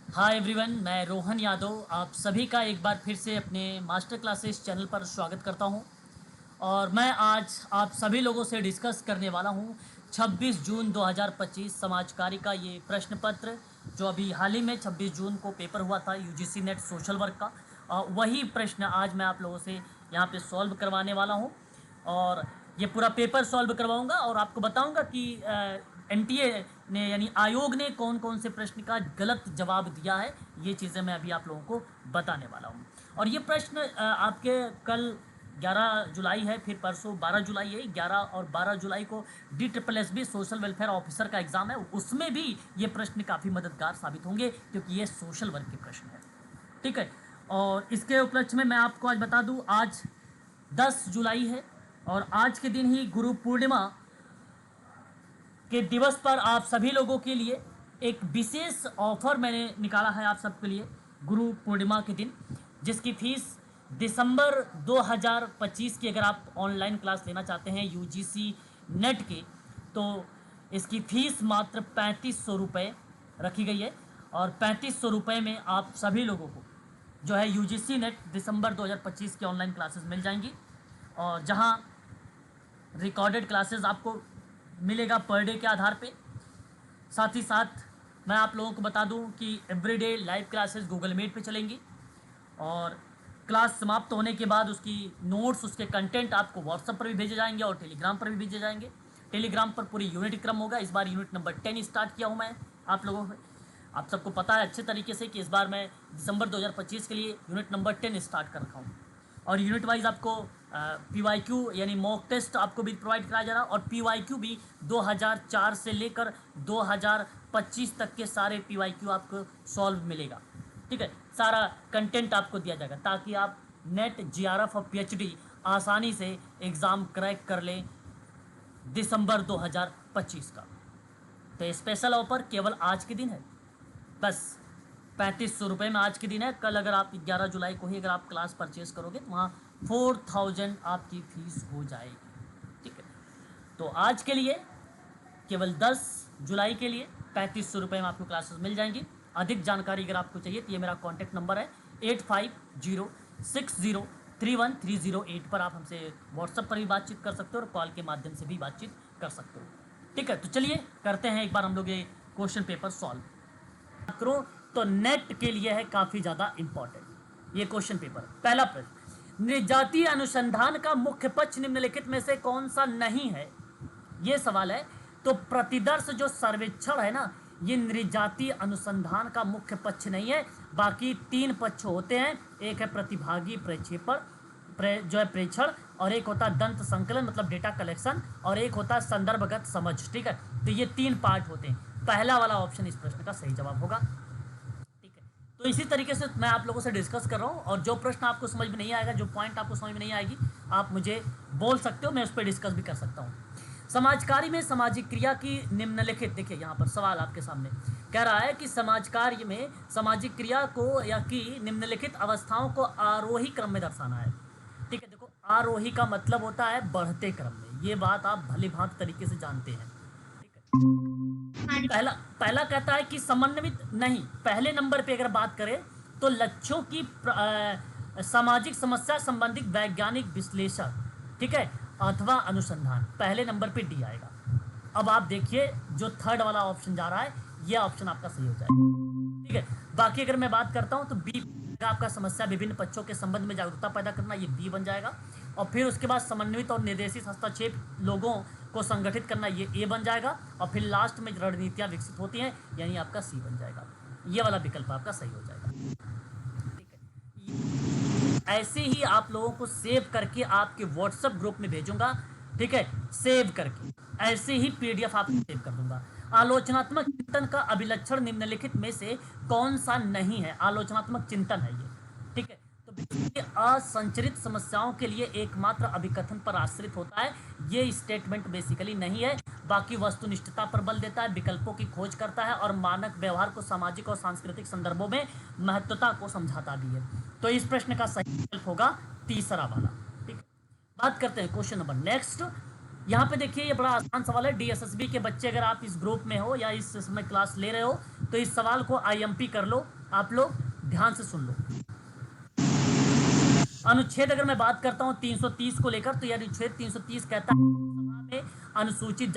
Hi everyone, मैं रोहन यादव आप सभी का एक बार फिर से अपने मास्टर क्लासेस चैनल पर स्वागत करता हूं। और मैं आज आप सभी लोगों से डिस्कस करने वाला हूं 26 जून 2025 समाज कार्य का ये प्रश्न पत्र, जो अभी हाल ही में 26 जून को पेपर हुआ था यूजीसी नेट सोशल वर्क का। वही प्रश्न आज मैं आप लोगों से यहाँ पे सॉल्व करवाने वाला हूँ। और ये पूरा पेपर सॉल्व करवाऊंगा और आपको बताऊंगा कि एनटीए ने यानी आयोग ने कौन कौन से प्रश्न का गलत जवाब दिया है। ये चीज़ें मैं अभी आप लोगों को बताने वाला हूँ। और ये प्रश्न आपके कल 11 जुलाई है, फिर परसों 12 जुलाई है। 11 और 12 जुलाई को DSSB सोशल वेलफेयर ऑफिसर का एग्ज़ाम है, उसमें भी ये प्रश्न काफ़ी मददगार साबित होंगे क्योंकि ये सोशल वर्क के प्रश्न है। ठीक है। और इसके उपलक्ष्य में मैं आपको आज बता दूं, आज 10 जुलाई है और आज के दिन ही गुरु पूर्णिमा के दिवस पर आप सभी लोगों के लिए एक विशेष ऑफर मैंने निकाला है आप सबके लिए गुरु पूर्णिमा के दिन, जिसकी फीस दिसंबर 2025 की अगर आप ऑनलाइन क्लास लेना चाहते हैं यूजीसी नेट की, तो इसकी फ़ीस मात्र 3500 रुपये रखी गई है। और 3500 रुपये में आप सभी लोगों को जो है यूजीसी नेट दिसंबर 2025 की ऑनलाइन क्लासेस मिल जाएंगी। और जहां रिकॉर्डेड क्लासेस आपको मिलेगा पर डे के आधार पे। साथ ही साथ मैं आप लोगों को बता दूं कि every day live classes Google Meet पे चलेंगी। और क्लास समाप्त होने के बाद उसकी नोट्स, उसके कंटेंट आपको व्हाट्सएप पर भी भेजे जाएंगे और टेलीग्राम पर भी भेजे जाएंगे। टेलीग्राम पर पूरी यूनिट क्रम होगा। इस बार यूनिट नंबर 10 स्टार्ट किया हूँ मैं आप लोगों को। आप सबको पता है अच्छे तरीके से कि इस बार मैं दिसंबर 2025 के लिए यूनिट नंबर 10 स्टार्ट कर रखा हूँ। और यूनिट वाइज आपको PYQ यानी मॉक टेस्ट आपको भी प्रोवाइड कराया जा रहा है। और PYQ भी 2004 से लेकर 2025 तक के सारे PYQ आपको सॉल्व मिलेगा। ठीक है, सारा कंटेंट आपको दिया जाएगा ताकि आप नेट GRF और PhD आसानी से एग्ज़ाम क्रैक कर लें दिसंबर 2025 का। तो स्पेशल ऑफर केवल आज के दिन है, बस 3500 रुपये में आज के दिन है। कल अगर आप 11 जुलाई को ही अगर आप क्लास परचेज करोगे तो वहाँ 4000 आपकी फ़ीस हो जाएगी। ठीक है, तो आज के लिए केवल 10 जुलाई के लिए 3500 रुपये में आपको क्लासेस मिल जाएंगी। अधिक जानकारी अगर आपको चाहिए तो ये मेरा कॉन्टैक्ट नंबर है 8506031308 पर आप हमसे व्हाट्सएप पर भी बातचीत कर सकते हो और कॉल के माध्यम से भी बातचीत कर सकते हो। ठीक है, तो चलिए करते हैं एक बार हम लोग ये क्वेश्चन पेपर सॉल्व करो। तो नेट के लिए है काफ़ी ज़्यादा इंपॉर्टेंट ये क्वेश्चन पेपर। पहला प्रश्न, नृजातीय अनुसंधान का मुख्य पक्ष निम्नलिखित में से कौन सा नहीं है, ये सवाल है। तो प्रतिदर्श जो सर्वेक्षण है ना, ये नृजातीय अनुसंधान का मुख्य पक्ष नहीं है। बाकी 3 पक्ष होते हैं, एक है प्रतिभागी प्रक्षेपण जो है प्रेक्षण, और एक होता है दंत संकलन मतलब डेटा कलेक्शन, और एक होता है संदर्भगत समझ। ठीक है, तो ये 3 पार्ट होते हैं। पहला वाला ऑप्शन इस प्रश्न का सही जवाब होगा। ठीक है, तो इसी तरीके से मैं आप लोगों से डिस्कस कर रहा हूँ और जो प्रश्न आपको समझ में नहीं आएगा, जो पॉइंट आपको समझ में नहीं आएगी, आप मुझे बोल सकते हो, मैं उस पर डिस्कस भी कर सकता हूँ। समाज कार्य में सामाजिक क्रिया की निम्नलिखित, देखिए यहाँ पर सवाल आपके सामने कह रहा है कि समाज कार्य में सामाजिक क्रिया को या कि निम्नलिखित अवस्थाओं को आरोही क्रम में दर्शाना है। ठीक है, देखो आरोही का मतलब होता है बढ़ते क्रम में, ये बात आप भली भांति तरीके से जानते हैं। ठीक है, पहला कहता है कि समन्वित नहीं। पहले नंबर पे अगर बात करें तो लक्ष्यों की सामाजिक समस्या संबंधित वैज्ञानिक विश्लेषण, ठीक है, अथवा अनुसंधान, पहले नंबर पे डी आएगा। अब आप देखिए जो थर्ड वाला ऑप्शन जा रहा है, ये ऑप्शन आपका सही हो जाएगा। ठीक है, बाकी अगर मैं बात करता हूँ तो बी आपका समस्या विभिन्न पक्षों के संबंध में जागरूकता पैदा करना, ये बी बन जाएगा। और फिर उसके बाद समन्वित और निर्देशित हस्तक्षेप लोगों को संगठित करना, ये ए बन जाएगा। और फिर लास्ट में रणनीतियाँ विकसित होती हैं, यानी आपका सी बन जाएगा। ये वाला विकल्प आपका सही हो जाएगा। ठीक है, ऐसे ही आप लोगों को सेव करके आपके व्हाट्सएप ग्रुप में भेजूंगा। ठीक है, सेव करके ऐसे ही PDF आपको सेव कर दूंगा। आलोचनात्मक चिंतन का अभिलक्षण निम्नलिखित में से कौन सा नहीं है? आलोचनात्मक चिंतन है ये। ठीक है, तो असंचरित समस्याओं के लिए एकमात्र अभिकथन पर आश्रित होता है, ये स्टेटमेंट बेसिकली नहीं है। बाकी वस्तुनिष्ठता पर बल देता है, विकल्पों की खोज करता है और मानक व्यवहार को सामाजिक और सांस्कृतिक संदर्भों में महत्वता को समझाता भी है। तो इस प्रश्न का सही विकल्प होगा तीसरा वाला। ठीक है, बात करते हैं क्वेश्चन नंबर नेक्स्ट। यहाँ पे देखिए ये बड़ा आसान सवाल है। DSSB के बच्चे अगर आप इस ग्रुप में हो या इस समय क्लास ले रहे हो तो इस सवाल को IMP कर लो। आप लोग ध्यान से सुन लो। अनुच्छेद अगर मैं बात करता हूं 330 को लेकर, तो यह अनुच्छेद 330 कहता है सभा में अनुसूचित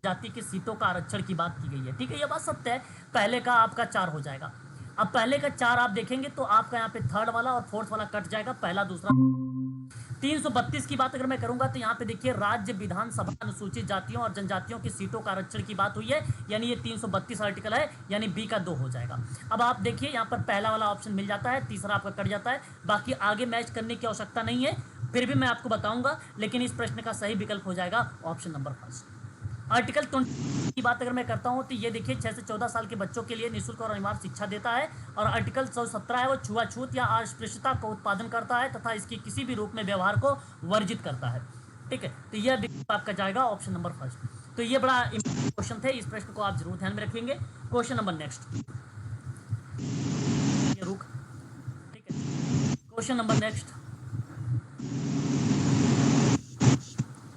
जाति की सीटों का आरक्षण की बात की गई है। ठीक है, यह बात सत्य है। पहले का आपका 4 हो जाएगा। अब पहले का 4 आप देखेंगे तो आपका यहाँ पे थर्ड वाला और फोर्थ वाला कट जाएगा, पहला दूसरा। 332 की बात अगर मैं करूंगा तो यहाँ पे देखिए राज्य विधानसभा अनुसूचित जातियों और जनजातियों की सीटों का आरक्षण की बात हुई है, यानी ये 332 आर्टिकल है, यानी बी का 2 हो जाएगा। अब आप देखिए यहाँ पर पहला वाला ऑप्शन मिल जाता है, तीसरा आपका कट जाता है, बाकी आगे मैच करने की आवश्यकता नहीं है, फिर भी मैं आपको बताऊंगा। लेकिन इस प्रश्न का सही विकल्प हो जाएगा ऑप्शन नंबर फर्स्ट। आर्टिकल 20 की बात अगर मैं करता हूं तो ये देखिए 6 से 14 साल के बच्चों के लिए निःशुल्क और अनिवार्य शिक्षा देता है। और आर्टिकल 117 है वो छुआछूत या अस्पृश्यता को उत्पादन करता है तथा इसकी किसी भी रूप में व्यवहार को वर्जित करता है। ठीक है, तो यह विकल्प आपका जाएगा ऑप्शन नंबर फर्स्ट। तो ये बड़ा इंपॉर्टेंट क्वेश्चन थे, इस प्रश्न को आप जरूर ध्यान में रखेंगे। क्वेश्चन नंबर नेक्स्ट, रुक। ठीक है, question number next.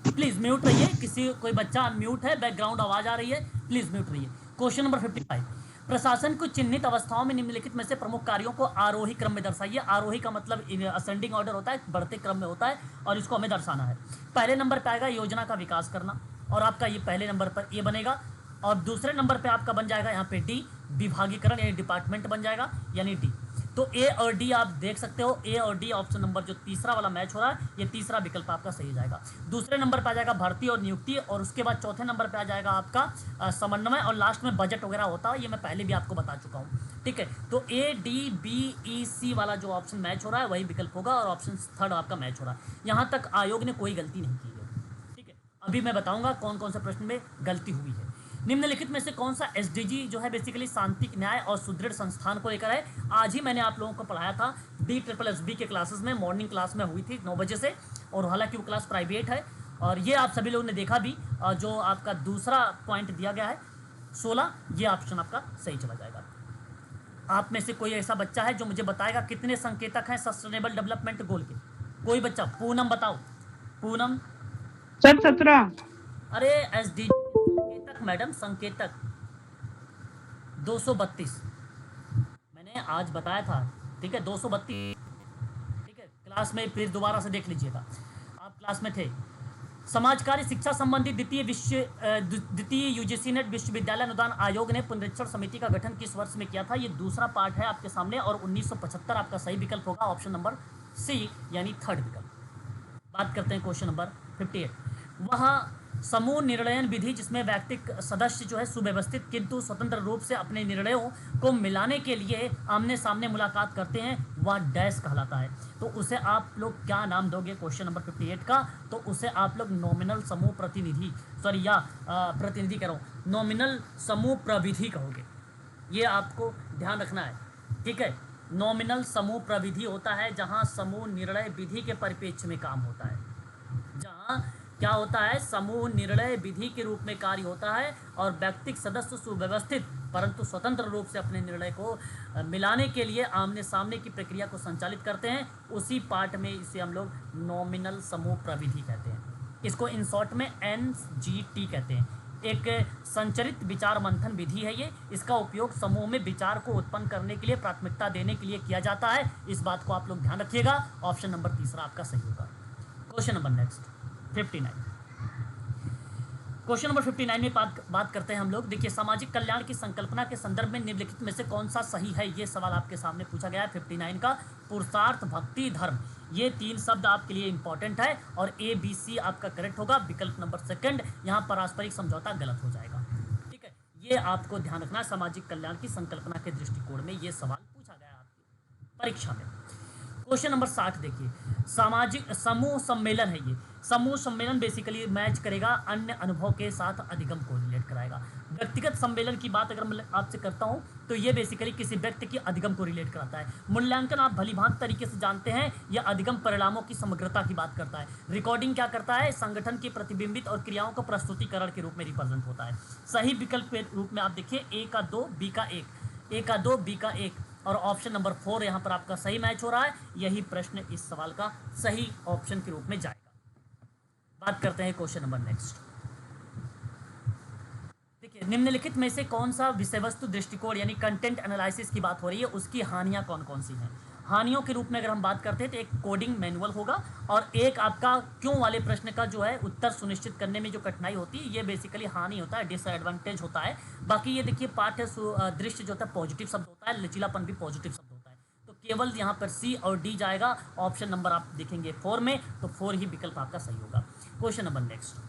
Please mute रहिए, किसी कोई बच्चा अनम्यूट है, बैकग्राउंड आवाज आ रही है, प्लीज म्यूट रहिए। क्वेश्चन नंबर 55, प्रशासन को चिन्हित अवस्थाओं में निम्नलिखित में से प्रमुख कार्यों को आरोही क्रम में दर्शाइए। आरोही का मतलब असेंडिंग ऑर्डर होता है, बढ़ते क्रम में होता है, और इसको हमें दर्शाना है। पहले नंबर पे आएगा योजना का विकास करना, और आपका ये पहले नंबर पर ए बनेगा। और दूसरे नंबर पे आपका बन जाएगा यहाँ पे डी, विभागीकरण यानी डिपार्टमेंट बन जाएगा, यानी डी। तो ए और डी आप देख सकते हो, ए और डी ऑप्शन नंबर जो तीसरा वाला मैच हो रहा है, ये तीसरा विकल्प आपका सही जाएगा। दूसरे नंबर पे आ जाएगा भर्ती और नियुक्ति, और उसके बाद चौथे नंबर पे आ जाएगा आपका समन्वय, और लास्ट में बजट वगैरह होता है, ये मैं पहले भी आपको बता चुका हूँ। ठीक है, तो ए डी बी ई सी वाला जो ऑप्शन मैच हो रहा है वही विकल्प होगा, और ऑप्शन थर्ड आपका मैच हो रहा है। यहाँ तक आयोग ने कोई गलती नहीं की है। ठीक है, अभी मैं बताऊंगा कौन कौन से प्रश्न में गलती हुई है। निम्नलिखित में से कौन सा एसडीजी जो है बेसिकली शांति, न्याय और सुदृढ़ संस्थान को लेकर है। आज ही मैंने आप लोगों को पढ़ाया था DSSB के क्लासेस में, मॉर्निंग क्लास में हुई थी 9 बजे से, और हालांकि वो क्लास प्राइवेट है, और ये आप सभी लोगों ने देखा भी। जो आपका दूसरा पॉइंट दिया गया है 16, ये ऑप्शन आपका सही चला जाएगा। आप में से कोई ऐसा बच्चा है जो मुझे बताएगा कितने संकेतक हैं सस्टेनेबल डेवलपमेंट गोल के? कोई बच्चा? पूनम बताओ, पूनम। सर 17। अरे एसडीजी संकेतक मैडम, संकेतक 232 मैंने आज बताया था। ठीक है, 232। ठीक है, क्लास में फिर दोबारा से देख लीजिएगा, आप क्लास में थे। समाज कार्य शिक्षा संबंधी द्वितीय यूजीसी नेट विश्वविद्यालय अनुदान आयोग ने पुनरीक्षण समिति का गठन किस वर्ष में किया था? ये दूसरा पार्ट है आपके सामने, और 1975 आपका सही विकल्प होगा, ऑप्शन नंबर सी, यानी थर्ड विकल्प। बात करते हैं क्वेश्चन नंबर 58। वह समूह निर्णयन विधि जिसमें व्यक्तिक सदस्य जो है सुव्यवस्थित किंतु स्वतंत्र रूप से अपने निर्णयों को मिलाने के लिए आमने सामने मुलाकात करते हैं, वह डैश कहलाता है। तो उसे आप लोग क्या नाम दोगे क्वेश्चन नंबर 58 का? तो उसे आप लोग नॉमिनल समूह प्रतिनिधि, सॉरी या प्रतिनिधि कह रहा हूँ, नॉमिनल समूह प्रविधि कहोगे। ये आपको ध्यान रखना है। ठीक है, नॉमिनल समूह प्रविधि होता है जहां समूह निर्णय विधि के परिप्रेक्ष्य में काम होता है, जहां क्या होता है, समूह निर्णय विधि के रूप में कार्य होता है, और व्यक्तिक सदस्य सुव्यवस्थित परंतु स्वतंत्र रूप से अपने निर्णय को मिलाने के लिए आमने सामने की प्रक्रिया को संचालित करते हैं। उसी पार्ट में इसे हम लोग नॉमिनल समूह प्रविधि कहते हैं। इसको इन शॉर्ट में NGT कहते हैं। एक संचरित विचार मंथन विधि है ये। इसका उपयोग समूह में विचार को उत्पन्न करने के लिए, प्राथमिकता देने के लिए किया जाता है। इस बात को आप लोग ध्यान रखिएगा, ऑप्शन नंबर तीसरा आपका सही होगा। Question number next 59। Question number 59 में बात करते हैं हम लोग। देखिए, सामाजिक कल्याण की संकल्पना के संदर्भ में निम्नलिखित में से कौन सा सही है? ये सवाल आपके सामने पूछा गया है 59 का। पुरुषार्थ, भक्ति, धर्म, ये 3 शब्द आपके लिए इंपॉर्टेंट है, और ABC आपका करेक्ट होगा। विकल्प नंबर सेकंड, यहाँ पारस्परिक समझौता गलत हो जाएगा। ठीक है, ये आपको ध्यान रखना है। सामाजिक कल्याण की संकल्पना के दृष्टिकोण में ये सवाल पूछा गया है आपकी परीक्षा में। क्वेश्चन नंबर 60 देखिए, सामाजिक समूह सम्मेलन है ये। समूह सम्मेलन बेसिकली मैच करेगा अन्य अनुभव के साथ अधिगम को रिलेट कराएगा। व्यक्तिगत सम्मेलन की बात अगर मैं आपसे करता हूं तो ये बेसिकली किसी व्यक्ति की अधिगम को रिलेट कराता है। मूल्यांकन आप भलीभांत तरीके से जानते हैं, यह अधिगम परिणामों की समग्रता की बात करता है। रिकॉर्डिंग क्या करता है? संगठन की प्रतिबिंबित और क्रियाओं का प्रस्तुतिकरण के रूप में रिप्रेजेंट होता है। सही विकल्प के रूप में आप देखिए A का 2, B का 1, A का 2, B का 1, और ऑप्शन नंबर 4 यहाँ पर आपका सही मैच हो रहा है। यही प्रश्न इस सवाल का सही ऑप्शन के रूप में जाएगा। बात करते हैं क्वेश्चन नंबर नेक्स्ट। देखिए, निम्नलिखित में से कौन सा विषय वस्तु दृष्टिकोण यानी कंटेंट एनालिसिस की बात हो रही है, उसकी हानियां कौन कौन सी हैं? हानियों के रूप में अगर हम बात करते हैं तो एक कोडिंग मैनुअल होगा और एक आपका क्यों वाले प्रश्न का जो है उत्तर सुनिश्चित करने में जो कठिनाई होती है, ये बेसिकली हानि होता है, डिसएडवांटेज होता है। बाकी ये देखिए पाठ्य दृश्य जो होता है पॉजिटिव शब्द होता है, लचीलापन भी पॉजिटिव शब्द होता है। तो केवल यहाँ पर सी और डी जाएगा। ऑप्शन नंबर आप देखेंगे 4 में, तो 4 ही विकल्प आपका सही होगा। क्वेश्चन नंबर नेक्स्ट,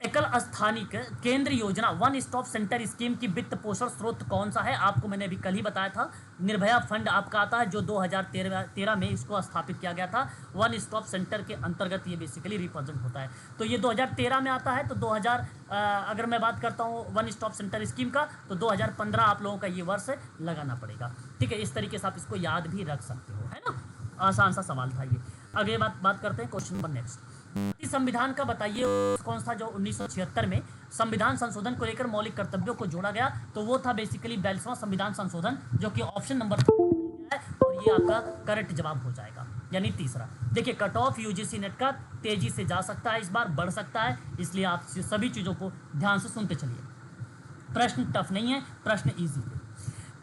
एकल स्थानिक केंद्र योजना वन स्टॉप सेंटर स्कीम की वित्त पोषण स्रोत कौन सा है? आपको मैंने अभी कल ही बताया था, निर्भया फंड आपका आता है जो 2013 में इसको स्थापित किया गया था। वन स्टॉप सेंटर के अंतर्गत ये बेसिकली रिप्रेजेंट होता है। तो ये 2013 में आता है। तो 2000 अगर मैं बात करता हूँ वन स्टॉप सेंटर स्कीम का, तो 2015 आप लोगों का ये वर्ष लगाना पड़ेगा। ठीक है, इस तरीके से आप इसको याद भी रख सकते हो, है ना। आसान सा सवाल था ये। आगे बात करते हैं क्वेश्चन नंबर नेक्स्ट। भारतीय संविधान का बताइए कौन सा जो 1976 में संविधान संशोधन को लेकर मौलिक कर्तव्यों को जोड़ा गया? तो वो था बेसिकली 42वां संविधान संशोधन, जो कि ऑप्शन नंबर है और ये आपका करेक्ट जवाब हो जाएगा, यानी तीसरा। देखिए कट ऑफ यूजीसी नेट का तेजी से जा सकता है, इस बार बढ़ सकता है, इसलिए आप सभी चीज़ों को ध्यान से सुनते चलिए। प्रश्न टफ नहीं है, प्रश्न ईजी है।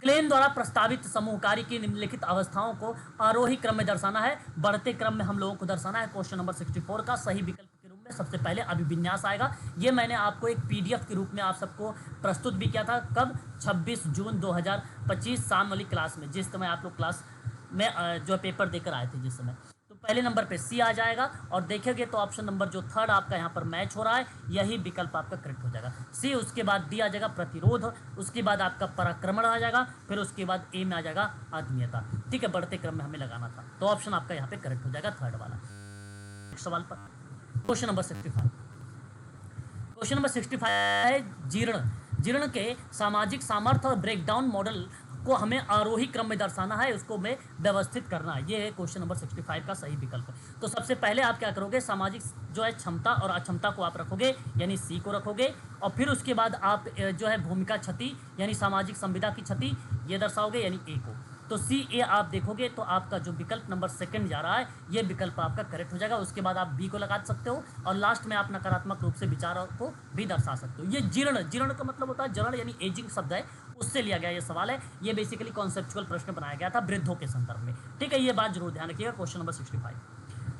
क्लेम द्वारा प्रस्तावित समूह कार्य की निम्नलिखित अवस्थाओं को आरोही क्रम में दर्शाना है, बढ़ते क्रम में हम लोगों को दर्शाना है। क्वेश्चन नंबर 64 का सही विकल्प के रूप में सबसे पहले अभिविन्यास आएगा। ये मैंने आपको एक पीडीएफ के रूप में आप सबको प्रस्तुत भी किया था। कब? 26 जून 2025 शाम वाली क्लास में, जिस समय आप लोग क्लास में जो पेपर देकर आए थे जिस समय। तो पहले नंबर पे सी आ जाएगा और देखेंगे तो ऑप्शन नंबर जो थर्ड आपका यहाँ पर मैच हो रहा है, यही विकल्प आपका करेक्ट हो जाएगा। सी, उसके बाद डी आ जाएगा प्रतिरोध, उसके बाद आपका पराक्रमण आ जाएगा, फिर उसके बाद ए में आ जाएगा आत्मीयता। ठीक है, बढ़ते क्रम में हमें लगाना था, तो ऑप्शन आपका यहाँ पे करेक्ट हो जाएगा थर्ड वाला। सवाल पर क्वेश्चन नंबर 65। क्वेश्चन नंबर 65 है जीर्ण के सामाजिक सामर्थ्य और ब्रेकडाउन मॉडल को हमें आरोही क्रम में दर्शाना है, उसको हमें व्यवस्थित करना है। ये है क्वेश्चन नंबर 65 का सही विकल्प। तो सबसे पहले आप क्या करोगे, सामाजिक जो है क्षमता और अक्षमता को आप रखोगे, यानी सी को रखोगे, और फिर उसके बाद आप जो है भूमिका क्षति यानी सामाजिक संविदा की क्षति ये दर्शाओगे, यानी ए को। तो सी ए आप देखोगे तो आपका जो विकल्प नंबर सेकंड जा रहा है, ये विकल्प आपका करेक्ट हो जाएगा। उसके बाद आप बी को लगा सकते हो और लास्ट में आप नकारात्मक रूप से विचारों को भी दर्शा सकते हो। ये जीर्ण का मतलब होता है जरण, यानी एजिंग शब्द है, उससे लिया गया ये सवाल है। ये बेसिकली कॉन्सेप्चुअल प्रश्न बनाया गया था वृद्धों के संदर्भ में। ठीक है, ये बात जरूर ध्यान रखिएगा। क्वेश्चन नंबर 65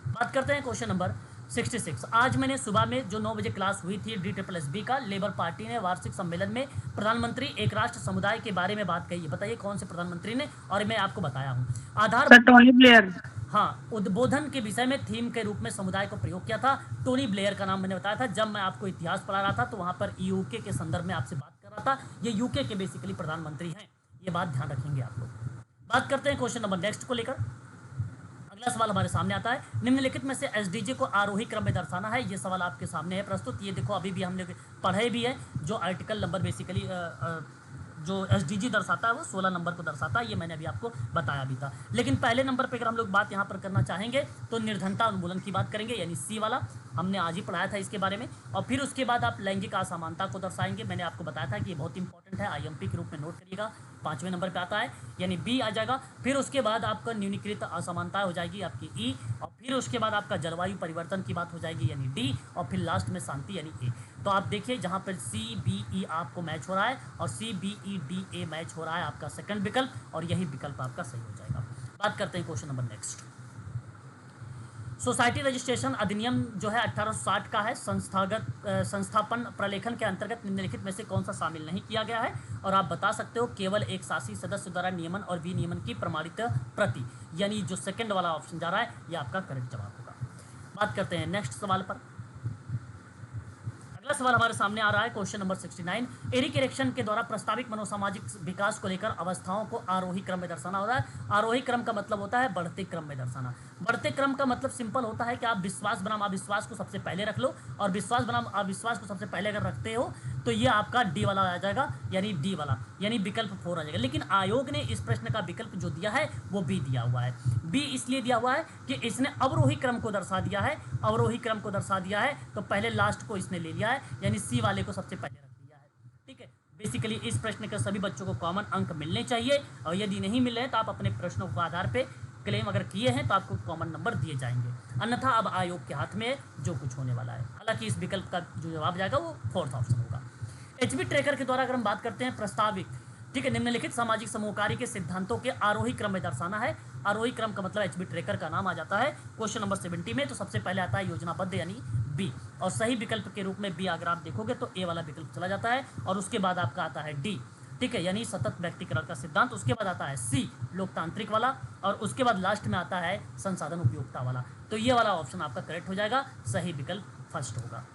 बात करते हैं। क्वेश्चन नंबर 66, आज मैंने सुबह में जो 9 बजे क्लास हुई थी DSSB का, लेबर पार्टी ने वार्षिक सम्मेलन में प्रधानमंत्री एक राष्ट्र समुदाय के बारे में बात कही है। बताइए कौन से प्रधानमंत्री ने, और मैं आपको बताया हूँ। आधार टोनी ब्लेयर। हाँ, उद्बोधन के विषय में थीम के रूप में समुदाय को प्रयोग किया था। टोनी ब्लेयर का नाम मैंने बताया था। जब मैं आपको इतिहास पढ़ा रहा था तो वहाँ पर यूके के संदर्भ में आपसे बात कर रहा था। ये यूके के बेसिकली प्रधानमंत्री हैं, ये बात ध्यान रखेंगे आप लोग। बात करते हैं क्वेश्चन नंबर नेक्स्ट को लेकर। अगला सवाल हमारे सामने आता है, निम्नलिखित में से एसडीजी को आरोही क्रम में दर्शाना है। ये सवाल आपके सामने है प्रस्तुत। ये देखो अभी भी हमने पढ़े भी है, जो आर्टिकल नंबर बेसिकली जो एसडीजी दर्शाता है वो 16 नंबर को दर्शाता है। ये मैंने अभी आपको बताया भी था। लेकिन पहले नंबर पे अगर हम लोग बात यहाँ पर करना चाहेंगे तो निर्धनता उन्मूलन की बात करेंगे, यानी सी वाला हमने आज ही पढ़ाया था इसके बारे में। और फिर उसके बाद आप लैंगिक असमानता को दर्शाएंगे। मैंने आपको बताया था कि ये बहुत इंपॉर्टेंट है, आईएमपी के रूप में नोट करिएगा, 5वें नंबर पे आता है, यानी बी आ जाएगा। फिर उसके बाद आपका न्यूनीकृत असमानता हो जाएगी आपकी ई, और फिर उसके बाद आपका जलवायु परिवर्तन की बात हो जाएगी, यानी डी, और फिर लास्ट में शांति, यानी ए। तो आप देखिए जहाँ पर सी बी ई आपको मैच हो रहा है और C B E D A match हो रहा है आपका सेकंड विकल्प, और यही विकल्प आपका सही हो जाएगा। बात करते हैं question number next. Society registration अधिनियम जो है 1860 का है। संस्थापन प्रलेखन के अंतर्गत निम्नलिखित में से कौन सा शामिल नहीं किया गया है? और आप बता सकते हो केवल एक शासी सदस्य द्वारा नियमन और विनियमन की प्रमाणित प्रति, यानी जो सेकंड वाला ऑप्शन जा रहा है ये आपका करेक्ट जवाब होगा। बात करते हैं नेक्स्ट सवाल पर। अगला सवाल हमारे सामने आ रहा है क्वेश्चन नंबर 69। एरिक इरेक्शन के द्वारा प्रस्तावित मनोसामाजिक विकास को लेकर अवस्थाओं को आरोही क्रम में दर्शाना होता है। आरोही क्रम का मतलब होता है बढ़ते क्रम में दर्शाना। बढ़ते क्रम का मतलब सिंपल होता है कि आप विश्वास बनाम अविश्वास को सबसे पहले रख लो, और विश्वास बनाम अविश्वास को सबसे पहले अगर रखते हो तो ये आपका डी वाला आ जाएगा, यानी डी वाला, यानी विकल्प 4 आ जाएगा। लेकिन आयोग ने इस प्रश्न का विकल्प जो दिया है वो बी दिया हुआ है। बी इसलिए दिया हुआ है कि इसने अवरोही क्रम को दर्शा दिया है। अवरोही क्रम को दर्शा दिया है तो पहले लास्ट को इसने ले लिया है, यानी सी वाले को सबसे पहले रख दिया है। ठीक है, बेसिकली इस प्रश्न के सभी बच्चों को कॉमन अंक मिलने चाहिए, और यदि नहीं मिल रहे तो आप अपने प्रश्नों के आधार पे क्लेम अगर किए हैं तो आपको कॉमन नंबर दिए जाएंगे, अन्यथा अब आयोग के हाथ में जो कुछ होने वाला है। हालांकि इस विकल्प का जो जवाब जाएगा वो 4th ऑप्शन होगा। एचबी ट्रेकर के द्वारा अगर हम बात करते हैं प्रस्तावित, ठीक है, निम्नलिखित सामाजिक समूह कार्य के सिद्धांतों के आरोही क्रम में दर्शाना है। आरोही क्रम का मतलब एचबी ट्रेकर का नाम आ जाता है क्वेश्चन नंबर 70 में। तो सबसे पहले आता है योजनाबद्ध यानी बी, और सही विकल्प के रूप में बी अगर आप देखोगे तो ए वाला विकल्प चला जाता है, और उसके बाद आपका आता है डी, ठीक है, यानी सतत व्यक्तिकरण का सिद्धांत। उसके बाद आता है सी लोकतांत्रिक वाला, और उसके बाद लास्ट में आता है संसाधन उपयोगिता वाला। तो ये वाला ऑप्शन आपका करेक्ट हो जाएगा, सही विकल्प फर्स्ट होगा।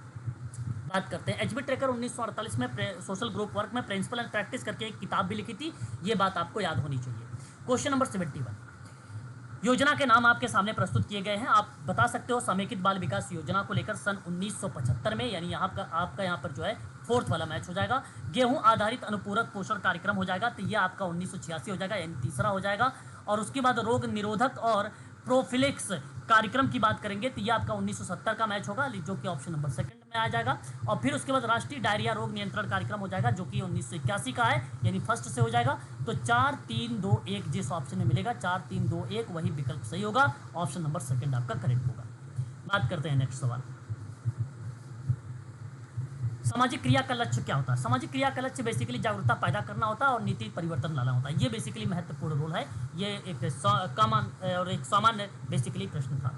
बात करते हैं एचबी ट्रेकर 1948 में सोशल ग्रुप वर्क में प्रिंसिपल एंड प्रैक्टिस करके एक किताब भी लिखी थी, ये बात आपको याद होनी चाहिए। क्वेश्चन नंबर 71, योजना के नाम आपके सामने प्रस्तुत किए गए हैं। आप बता सकते हो समेकित बाल विकास योजना को लेकर सन 1975 में, यानी आपका यहाँ पर जो है फोर्थ वाला मैच हो जाएगा। गेहूं आधारित अनुपूरक पोषण कार्यक्रम हो जाएगा, तो ये आपका 1986 हो जाएगा, यानी तीसरा हो जाएगा। और उसके बाद रोग निरोधक और प्रोफिलिक्स कार्यक्रम की बात करेंगे तो ये आपका 1970 का मैच होगा, जो कि ऑप्शन नंबर सेकंड में आ जाएगा। और फिर उसके बाद राष्ट्रीय डायरिया रोग नियंत्रण कार्यक्रम हो जाएगा, जो कि 1981 का है, यानी फर्स्ट से हो जाएगा। तो 4 3 2 1 जिस ऑप्शन में मिलेगा 4 3 2 1 वही विकल्प सही होगा, ऑप्शन नंबर सेकंड आपका करेक्ट होगा। बात करते हैं नेक्स्ट सवाल, सामाजिक क्रिया का लक्ष्य क्या होता है। सामाजिक क्रिया का लक्ष्य बेसिकली जागरूकता पैदा करना होता है और नीति परिवर्तन लाना होता है। ये बेसिकली महत्वपूर्ण रोल है, ये एक कॉमन और एक सामान्य बेसिकली प्रश्न था।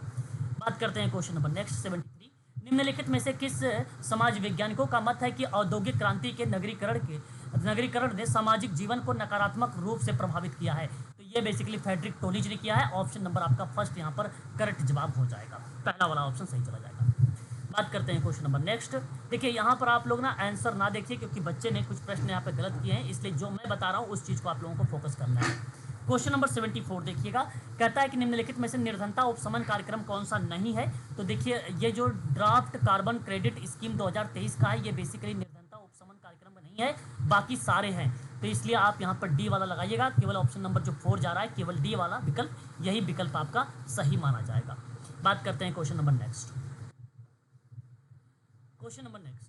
बात करते हैं क्वेश्चन नंबर नेक्स्ट 73, निम्नलिखित में से किस समाज वैज्ञानिकों का मत है कि औद्योगिक क्रांति के नगरीकरण ने सामाजिक जीवन को नकारात्मक रूप से प्रभावित किया है। तो ये बेसिकली फ्रेडरिक टोलिज ने किया है, ऑप्शन नंबर आपका फर्स्ट यहाँ पर करेक्ट जवाब हो जाएगा, पहला वाला ऑप्शन सही चला जाएगा। बात करते हैं क्वेश्चन नंबर नेक्स्ट। देखिए यहाँ पर आप लोग ना आंसर ना देखिए, क्योंकि बच्चे ने कुछ प्रश्न यहाँ पे गलत किए हैं, इसलिए जो मैं बता रहा हूँ उस चीज़ को आप लोगों को फोकस करना है। क्वेश्चन नंबर 74 देखिएगा, कहता है कि निम्नलिखित में से निर्धनता उपशमन कार्यक्रम कौन सा नहीं है। तो देखिए ये जो ड्राफ्ट कार्बन क्रेडिट स्कीम 2023 का है, ये बेसिकली निर्धनता उपशमन कार्यक्रम नहीं है, बाकी सारे हैं। तो इसलिए आप यहाँ पर डी वाला लगाइएगा, केवल ऑप्शन नंबर जो 4 जा रहा है केवल डी वाला विकल्प, यही विकल्प आपका सही माना जाएगा। बात करते हैं question number next. Question number next,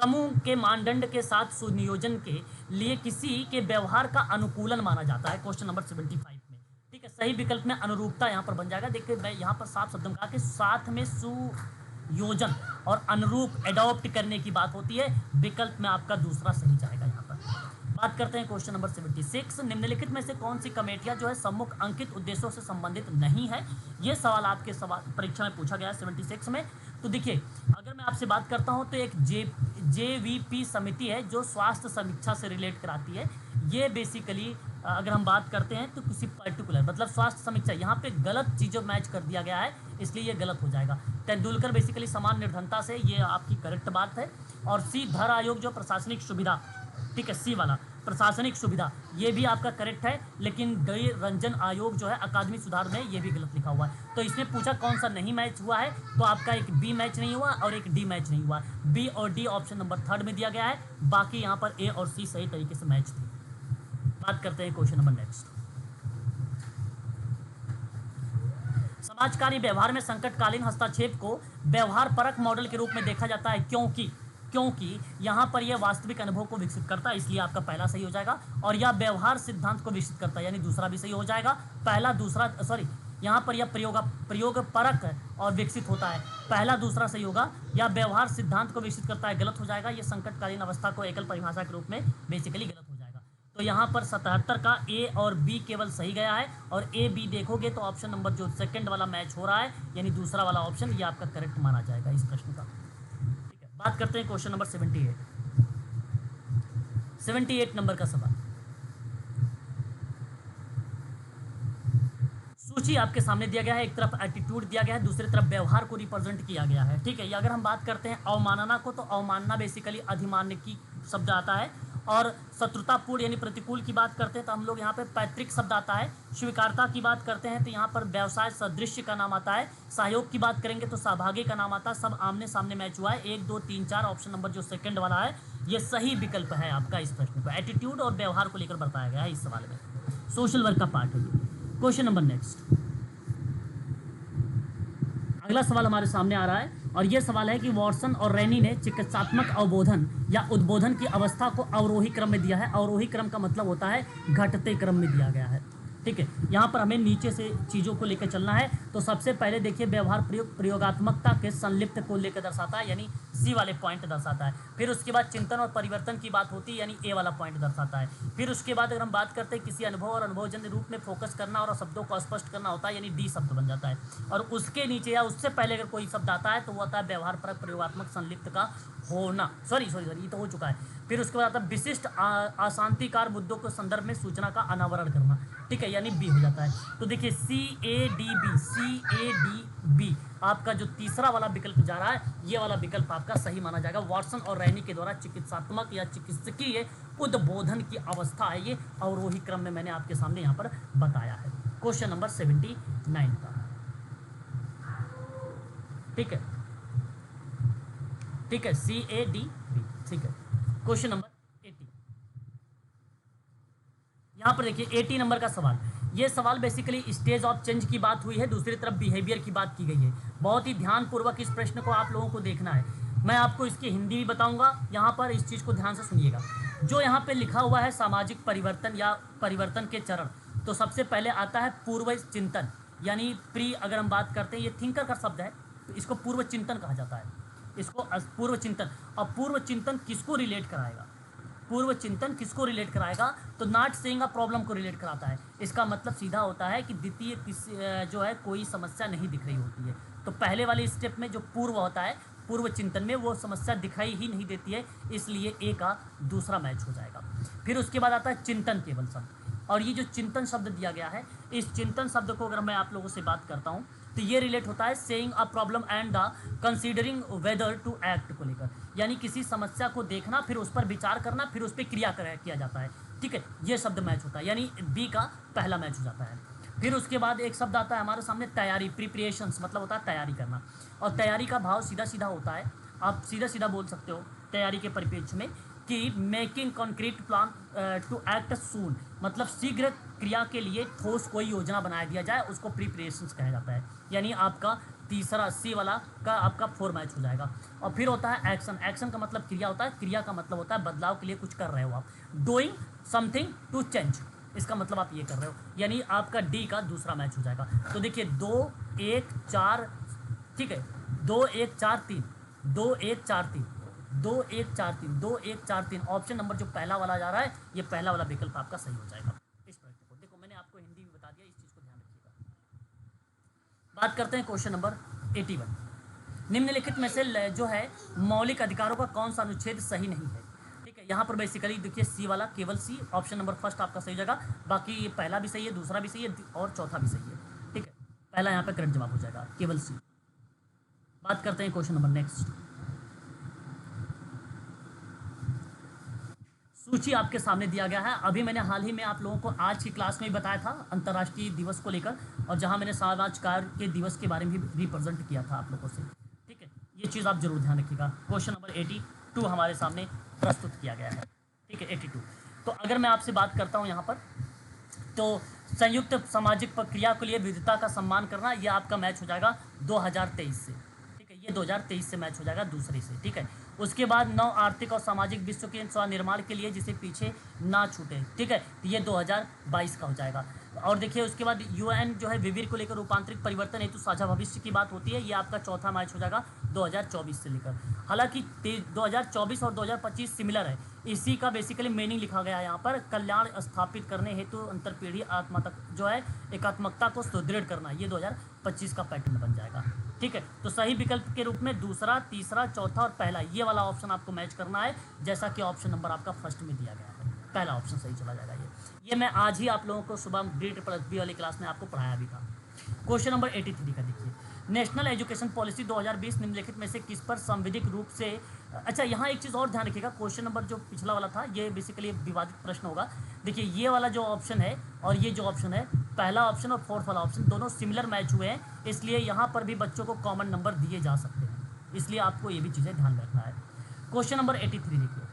समूह के मानदंड के साथ सुनियोजन के लिए किसी के व्यवहार का अनुकूलन माना जाता है, क्वेश्चन नंबर 75 में, ठीक है। सही विकल्प में अनुरूपता यहाँ पर बन जाएगा। देखिए मैं यहाँ पर साफ शब्दों में कहा कि साथ में सुयोजन और अनुरूप एडॉप्ट करने की बात होती है, विकल्प में आपका दूसरा सही जाएगा यहाँ पर। बात करते हैं क्वेश्चन नंबर 76, निम्नलिखित में से कौन सी कमेटियां जो है सम्मुख अंकित उद्देश्यों से संबंधित नहीं है। ये सवाल आपके परीक्षा में पूछा गया है 76 में। तो देखिए अगर मैं आपसे बात करता हूं तो एक JVP समिति है जो स्वास्थ्य समीक्षा से रिलेट कराती है। ये बेसिकली अगर हम बात करते हैं तो किसी पर्टिकुलर मतलब स्वास्थ्य समीक्षा, यहाँ पे गलत चीज़ों मैच कर दिया गया है, इसलिए ये गलत हो जाएगा। तेंदुलकर बेसिकली समान निर्धनता से, ये आपकी करेक्ट बात है। और सी धर आयोग जो प्रशासनिक सुविधा, ठीक है, सी वाला प्रशासनिक सुविधा, ये भी आपका करेक्ट है। लेकिन डी रंजन आयोग जो है अकादमी सुधार में, ये भी गलत लिखा हुआ है। तो इसमें पूछा कौन सा नहीं मैच हुआ है, तो आपका एक बी मैच नहीं हुआ और एक डी मैच नहीं हुआ। बी और डी ऑप्शन नंबर 3 में दिया गया है, बाकी यहाँ पर ए और सी सही तरीके से मैच थे। बात करते हैं क्वेश्चन नंबर नेक्स्ट, समाजकारी व्यवहार में संकटकालीन हस्तक्षेप को व्यवहार परक मॉडल के रूप में देखा जाता है, क्योंकि यहाँ पर यह वास्तविक अनुभव को विकसित करता है, इसलिए आपका पहला सही हो जाएगा। और यह व्यवहार सिद्धांत को विकसित करता है, यानी दूसरा भी सही हो जाएगा। पहला दूसरा सॉरी, यहाँ पर यह प्रयोग परक और विकसित होता है, पहला दूसरा सही होगा। या व्यवहार सिद्धांत को विकसित करता है, गलत हो जाएगा। यह संकटकालीन अवस्था को एकल परिभाषा के रूप में बेसिकली गलत हो जाएगा। तो यहाँ पर 77 का ए और बी केवल सही गया है, और ए बी देखोगे तो ऑप्शन नंबर जो सेकंड वाला मैच हो रहा है, यानी दूसरा वाला ऑप्शन, ये आपका करेक्ट माना जाएगा इस प्रश्न का। ठीक है, बात करते हैं क्वेश्चन नंबर 78 नंबर का सवाल। सूची आपके सामने दिया गया है, एक तरफ एटीट्यूड दिया गया है, दूसरी तरफ व्यवहार को रिप्रेजेंट किया गया है। ठीक है, अगर हम बात करते हैं अवमानना को, तो अवमानना बेसिकली अधिमान्य की शब्द आता है। और शत्रुतापूर्ण यानी प्रतिकूल की बात करते हैं तो हम लोग यहाँ पे पैतृक शब्द आता है। स्वीकारता की बात करते हैं तो यहाँ पर व्यवसाय सदृश्य का नाम आता है। सहयोग की बात करेंगे तो सहभागी का नाम आता है। सब आमने सामने मैच हुआ है, 1 2 3 4, ऑप्शन नंबर जो सेकंड वाला है ये सही विकल्प है आपका इस प्रश्न को। एटीट्यूड और व्यवहार को लेकर बताया गया है इस सवाल में, सोशल वर्क का पार्ट है ये। क्वेश्चन नंबर नेक्स्ट, अगला सवाल हमारे सामने आ रहा है और यह सवाल है कि वॉटसन और रैनी ने चिकित्सात्मक अवबोधन या उद्बोधन की अवस्था को अवरोही क्रम में दिया है। अवरोही क्रम का मतलब होता है घटते क्रम में दिया गया है। ठीक है, यहाँ पर हमें नीचे से चीज़ों को लेकर चलना है। तो सबसे पहले देखिए व्यवहार प्रयोगात्मकता के संलिप्त को लेकर दर्शाता है, यानी सी वाले पॉइंट दर्शाता है। फिर उसके बाद चिंतन और परिवर्तन की बात होती है, यानी ए वाला पॉइंट दर्शाता है। फिर उसके बाद अगर हम बात करते हैं किसी अनुभव और अनुभवजन्य रूप में फोकस करना और शब्दों को स्पष्ट करना होता है, यानी डी शब्द बन जाता है। और उसके नीचे या उससे पहले अगर कोई शब्द आता है तो वो आता है व्यवहार परक प्रयोगात्मक संलिप्त का होना। सॉरी ये तो हो चुका है। फिर उसके बाद आता है विशिष्ट अशांतिकार मुद्दों के संदर्भ में सूचना का अनावरण करना, ठीक है, यानी बी हो जाता है। तो देखिए CADB आपका जो तीसरा वाला विकल्प जा रहा है, ये वाला विकल्प आपका सही माना जाएगा। वॉटसन और रैनी के द्वारा चिकित्सात्मक या चिकित्सकीय उद्बोधन की अवस्था है ये, अवरोही क्रम में मैंने आपके सामने यहाँ पर बताया है। क्वेश्चन नंबर 79 का, ठीक है, CADB, ठीक है। क्वेश्चन नंबर 80, यहाँ पर देखिए 80 नंबर का सवाल। ये सवाल बेसिकली स्टेज ऑफ चेंज की बात हुई है, दूसरी तरफ बिहेवियर की बात की गई है। बहुत ही ध्यानपूर्वक इस प्रश्न को आप लोगों को देखना है। मैं आपको इसकी हिंदी भी बताऊंगा, यहाँ पर इस चीज़ को ध्यान से सुनिएगा। जो यहाँ पे लिखा हुआ है सामाजिक परिवर्तन या परिवर्तन के चरण, तो सबसे पहले आता है पूर्व चिंतन, यानी प्री अगर हम बात करते हैं, ये थिंकर का शब्द है, तो इसको पूर्व चिंतन कहा जाता है, इसको पूर्व चिंतन। और पूर्व चिंतन किसको रिलेट कराएगा? पूर्व चिंतन किसको रिलेट कराएगा? तो नॉट सेइंग अ प्रॉब्लम को रिलेट कराता है। इसका मतलब सीधा होता है कि द्वितीय जो है कोई समस्या नहीं दिख रही होती है। तो पहले वाले स्टेप में जो पूर्व होता है, पूर्व चिंतन में वो समस्या दिखाई ही नहीं देती है, इसलिए ए का दूसरा मैच हो जाएगा। फिर उसके बाद आता है चिंतन केवल शब्द, और ये जो चिंतन शब्द दिया गया है, इस चिंतन शब्द को अगर मैं आप लोगों से बात करता हूँ तो ये रिलेट होता है saying a problem and the considering whether to act को लेकर, यानी किसी समस्या को देखना, फिर उस पर विचार करना, फिर उस पर क्रिया किया जाता है, ठीक है, ये शब्द मैच होता है, यानी बी का पहला मैच हो जाता है। फिर उसके बाद एक शब्द आता है हमारे सामने तैयारी, प्रिपरेशंस, मतलब होता है तैयारी करना। और तैयारी का भाव सीधा सीधा होता है, आप सीधा सीधा बोल सकते हो तैयारी के परिप्रेक्ष्य में कि making concrete plan to act soon, मतलब शीघ्र क्रिया के लिए ठोस कोई योजना बना दिया जाए, उसको प्रिपरेशंस कहा जाता है। यानी आपका तीसरा सी वाला का आपका 4 मैच हो जाएगा। और फिर होता है एक्शन, एक्शन का मतलब क्रिया होता है, क्रिया का मतलब होता है बदलाव के लिए कुछ कर रहे हो आप, डूइंग समथिंग टू चेंज, इसका मतलब आप ये कर रहे हो, यानी आपका डी का दूसरा मैच हो जाएगा। तो देखिए 2 1 4, ठीक है, 2 1 4 3, 2 1 4 3, 2 1 4 3, 2 1 4 3, ऑप्शन नंबर जो पहला वाला जा रहा है, ये पहला वाला विकल्प आपका सही हो जाएगा। इस प्रश्न को देखो, मैंने आपको हिंदी में बता दिया, इस चीज़ को ध्यान रखिएगा। बात करते हैं क्वेश्चन नंबर 81। निम्नलिखित में से जो है मौलिक अधिकारों का कौन सा अनुच्छेद सही नहीं है? ठीक है, यहाँ पर बेसिकली देखिए सी वाला, केवल सी, ऑप्शन नंबर फर्स्ट आपका सही हो जाएगा। बाकी ये पहला भी सही है, दूसरा भी सही है और चौथा भी सही है, ठीक है, पहला यहाँ पे करेक्ट जवाब हो जाएगा, केवल सी। बात करते हैं क्वेश्चन नंबर नेक्स्ट। सूची आपके सामने दिया गया है। अभी मैंने हाल ही में आप लोगों को आज की क्लास में भी बताया था अंतर्राष्ट्रीय दिवस को लेकर, और जहां मैंने समाज कार्य के दिवस के बारे में भी रिप्रेजेंट किया था आप लोगों से, ठीक है, ये चीज़ आप जरूर ध्यान रखिएगा। क्वेश्चन नंबर 82 हमारे सामने प्रस्तुत किया गया है, ठीक है, 82। तो अगर मैं आपसे बात करता हूँ यहाँ पर, तो संयुक्त सामाजिक प्रक्रिया के लिए विविधता का सम्मान करना, यह आपका मैच हो जाएगा 2023 से, ठीक है, ये 2023 से मैच हो जाएगा दूसरे से, ठीक है। उसके बाद नव आर्थिक और सामाजिक विश्व के स्वनिर्माण के लिए जिसे पीछे ना छूटे, ठीक है, तो ये 2022 का हो जाएगा। और देखिए उसके बाद यूएन जो है विविर को लेकर रूपांतरित परिवर्तन हेतु साझा भविष्य की बात होती है, ये आपका चौथा मैच हो जाएगा 2024 से लेकर। हालांकि 2024 और 2025 सिमिलर है, इसी का बेसिकली मीनिंग लिखा गया है यहाँ पर, कल्याण स्थापित करने हेतु अंतरपीढ़ी आत्मतक जो है एकात्मकता को सुदृढ़ करना, ये 2025 का पैटर्न बन जाएगा, ठीक है। तो सही विकल्प के रूप में दूसरा, तीसरा, चौथा और पहला, ये वाला ऑप्शन आपको मैच करना है, जैसा कि ऑप्शन नंबर आपका फर्स्ट में दिया गया है, पहला ऑप्शन सही चला जाएगा। ये मैं आज ही आप लोगों को सुबह BEE वाली क्लास में आपको पढ़ाया भी था। क्वेश्चन नंबर 83 का देखिए, नेशनल एजुकेशन पॉलिसी 2020 निम्नलिखित में से किस पर संविधिक रूप से, अच्छा यहाँ एक चीज़ और ध्यान रखिएगा, क्वेश्चन नंबर जो पिछला वाला था ये बेसिकली विवादित प्रश्न होगा। देखिए ये वाला जो ऑप्शन है और ये जो ऑप्शन है, पहला ऑप्शन और फोर्थ वाला ऑप्शन दोनों सिमिलर मैच हुए हैं, इसलिए यहाँ पर भी बच्चों को कॉमन नंबर दिए जा सकते हैं, इसलिए आपको ये भी चीज़ें ध्यान रखना है। क्वेश्चन नंबर 83 देखिए,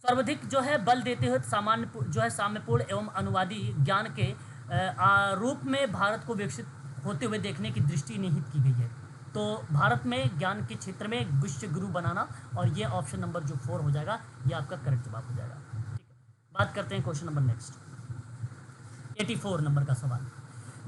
सर्वाधिक जो है बल देते हुए सामान्य जो है साम्यपूर्ण एवं अनुवादी ज्ञान के रूप में भारत को विकसित होते हुए देखने की दृष्टि निहित की गई है। तो भारत में ज्ञान के क्षेत्र में विश्व गुरु बनाना, और ये ऑप्शन नंबर जो 4 हो जाएगा, ये आपका करेक्ट जवाब हो जाएगा, ठीक है। बात करते हैं क्वेश्चन नंबर नेक्स्ट। 84 नंबर का सवाल,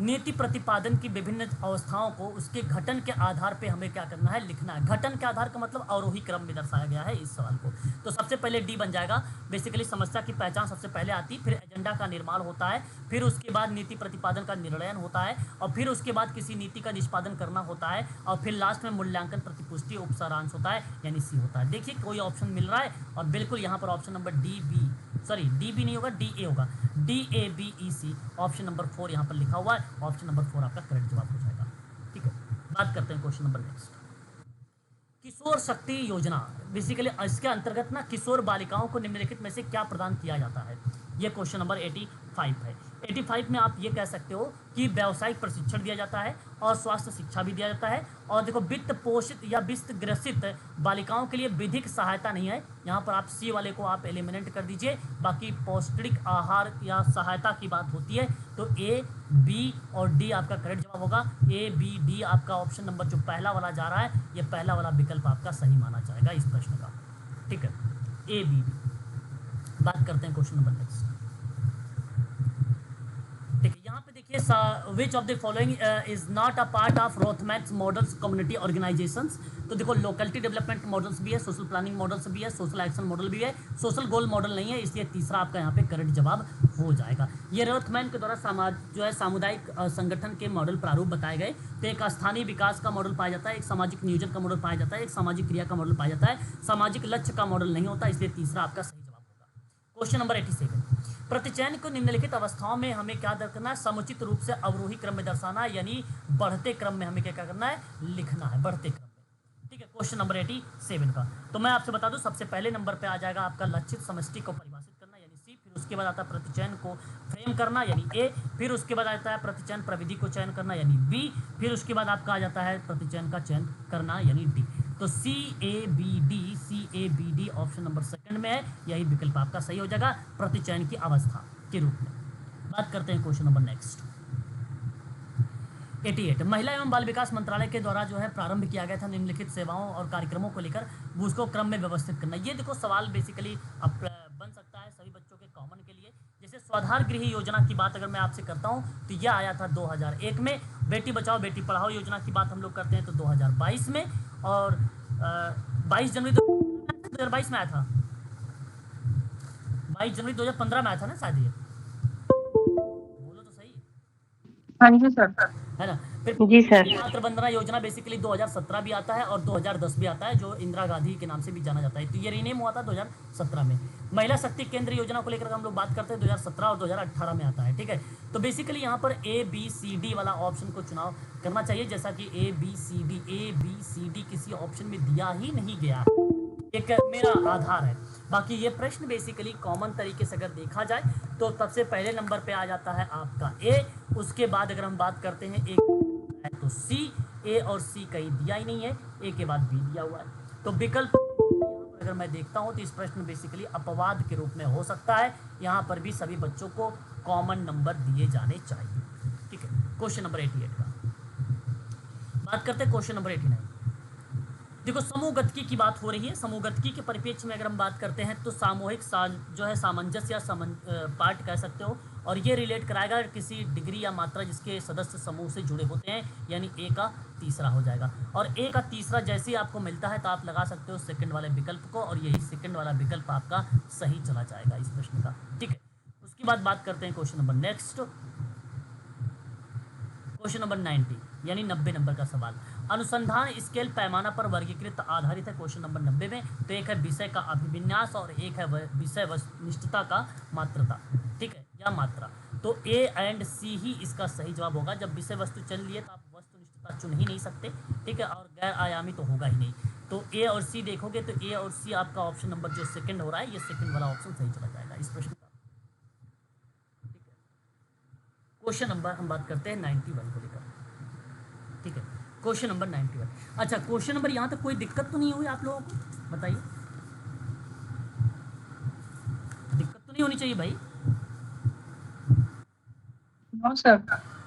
नीति प्रतिपादन की विभिन्न अवस्थाओं को उसके घटन के आधार पे हमें क्या करना है, लिखना है। घटन के आधार का मतलब अवरोही क्रम में दर्शाया गया है इस सवाल को। तो सबसे पहले डी बन जाएगा। बेसिकली समस्या की पहचान सबसे पहले आती, फिर एजेंडा का निर्माण होता है, फिर उसके बाद नीति प्रतिपादन का निर्णयन होता है, और फिर उसके बाद किसी नीति का निष्पादन करना होता है, और फिर लास्ट में मूल्यांकन प्रतिपुष्टि उपसारांश होता है, यानी सी होता है। देखिए कोई ऑप्शन मिल रहा है, और बिल्कुल यहाँ पर option number D B, sorry D B नहीं होगा, डी ए होगा, DABEC, ऑप्शन नंबर 4 यहाँ पर लिखा हुआ है। ऑप्शन नंबर 4 आपका करेक्ट जवाब हो जाएगा। ठीक है, बात करते हैं क्वेश्चन नंबर नेक्स्ट। किशोर शक्ति योजना, बेसिकली इसके अंतर्गत ना किशोर बालिकाओं को निम्नलिखित में से क्या प्रदान किया जाता है, ये क्वेश्चन नंबर 85 है। 85 में आप ये कह सकते हो कि व्यावसायिक प्रशिक्षण दिया जाता है और स्वास्थ्य शिक्षा भी दिया जाता है, और देखो वित्त पोषित या वित्त ग्रसित बालिकाओं के लिए विधिक सहायता नहीं है। यहाँ पर आप सी वाले को आप एलिमिनेट कर दीजिए, बाकी पौष्टिक आहार या सहायता की बात होती है। तो ए, बी और डी आपका करेक्ट जवाब होगा। ए, बी, डी आपका ऑप्शन नंबर जो पहला वाला जा रहा है, ये पहला वाला विकल्प आपका सही माना जाएगा इस प्रश्न का। ठीक है, ए, बी, डी। बात करते हैं क्वेश्चन नंबर नेक्स्ट। देखिए यहाँ पे देखिए, which of the following is not a part of Rothman's models community organisations. तो देखो लोकलिटी डेवलपमेंट मॉडल्स भी है, सोशल प्लानिंग मॉडल्स भी है, सोशल एक्शन मॉडल भी है, सोशल गोल मॉडल नहीं है, इसलिए तीसरा आपका यहाँ पे करेक्ट जवाब हो जाएगा। ये रोथमैन के द्वारा समाज जो है सामुदायिक संगठन के मॉडल प्रारूप बताए गए। तो एक स्थानीय विकास का मॉडल पाया जाता है, एक सामाजिक नियोजन का मॉडल पाया जाता है, एक सामाजिक क्रिया का मॉडल पाया जाता है, सामाजिक लक्ष्य का मॉडल नहीं होता, इसलिए तीसरा आपका सही जवाब होगा। क्वेश्चन नंबर 87, प्रतिचयन को निम्नलिखित अवस्थाओं में हमें क्या करना है, समुचित रूप से अवरोही क्रम में दर्शाना है, यानी बढ़ते क्रम में हमें क्या करना है, लिखना है, बढ़ते क्रम में। ठीक है, क्वेश्चन नंबर 87 का तो मैं आपसे बता दूं, सबसे पहले नंबर पे आ जाएगा आपका लक्षित समष्टि को परिभाषित करना, यानी सी, फिर उसके बाद आता है प्रतिचयन को फ्रेम करना, यानी ए, फिर उसके बाद आता है प्रतिचयन प्रविधि को चयन करना, यानी बी, फिर उसके बाद आपका आ जाता है प्रतिचयन का चयन करना, यानी डी। तो CABD ऑप्शन नंबर सेकंड में है, यही विकल्प आपका सही हो जाएगा प्रतिचयन की अवस्था के रूप में। बात करते हैं क्वेश्चन नंबर नेक्स्ट। 88, महिला एवं बाल विकास मंत्रालय के द्वारा जो है प्रारंभ किया गया था निम्नलिखित सेवाओं और कार्यक्रमों को लेकर उसको क्रम में व्यवस्थित करना। ये देखो सवाल बेसिकली अब बन सकता है सभी बच्चों के कॉमन के लिए। जैसे स्वाधार गृह योजना की बात अगर मैं आपसे करता हूँ तो यह आया था 2001 में। बेटी बचाओ बेटी पढ़ाओ योजना की बात हम लोग करते हैं तो 2022 में, और 22 जनवरी 2022 में आया था, 22 जनवरी 2015 में आया था ना शायद, ये बोलो तो सही हाँ जी सर। है ना। फिर जी सर। मातृ वंदना योजना बेसिकली 2017 भी आता है और 2010 भी आता है, जो इंदिरा गांधी के नाम से भी जाना जाता है। तो ये रीनेम हुआ था 2017 में। महिला शक्ति केंद्र योजना को लेकर हम लोग बात करते हैं 2017 और 2018 में आता है। ठीक है, तो बेसिकली यहाँ पर ABCD वाला ऑप्शन को चुनाव करना चाहिए, जैसा कि ABCD किसी ऑप्शन में दिया ही नहीं गया, एक मेरा आधार है। बाकी ये प्रश्न बेसिकली कॉमन तरीके से अगर देखा जाए तो सबसे पहले नंबर पे आ जाता है आपका ए, उसके बाद अगर हम बात करते हैं ए तो सी, ए और सी कहीं दिया ही नहीं है, ए के बाद बी दिया हुआ है। तो विकल्प अगर मैं देखता हूं तो इस प्रश्न बेसिकली अपवाद के रूप में हो सकता है, यहाँ पर भी सभी बच्चों को कॉमन नंबर दिए जाने चाहिए। ठीक है, क्वेश्चन नंबर 88 का बात करते हैं। क्वेश्चन नंबर 89, देखो समूह गतिकी की बात हो रही है। समूह गतिकी के परिप्रेक्ष्य में अगर हम बात करते हैं तो सामूहिक जो है सामंजस्य या पार्ट कह सकते हो, और ये रिलेट कराएगा किसी डिग्री या मात्रा जिसके सदस्य समूह से जुड़े होते हैं, यानी ए का तीसरा हो जाएगा। और ए का तीसरा जैसे ही आपको मिलता है तो आप लगा सकते हो सेकंड वाले विकल्प को, और यही सेकंड वाला विकल्प आपका सही चला जाएगा इस प्रश्न का। ठीक है, उसके बाद बात करते हैं question number next, question number 90 यानी 90 नंबर का सवाल। अनुसंधान स्केल पैमाना पर वर्गीकृत आधारित है क्वेश्चन नंबर 90 में। तो एक है विषय का अभिविन्यास और एक है विषय वस्तुनिष्ठता का मात्रता, ठीक है, या मात्रा। तो ए एंड सी ही इसका सही जवाब होगा। जब विषय वस्तु चल रही है तो आप वस्तुनिष्ठता चुन ही नहीं सकते, ठीक है, और गैर आयामी तो होगा ही नहीं। तो ए और सी देखोगे तो ए और सी आपका ऑप्शन नंबर जो सेकंड हो रहा है, ये सेकंड वाला ऑप्शन सही चला जाएगा इस प्रश्न का। ठीक है, क्वेश्चन नंबर हम बात करते हैं 91 को लेकर। ठीक है, क्वेश्चन नंबर 91। अच्छा, क्वेश्चन नंबर यहाँ तक कोई दिक्कत तो नहीं हुई आप लोगों को, बताइए, दिक्कत तो नहीं होनी चाहिए भाई। No sir.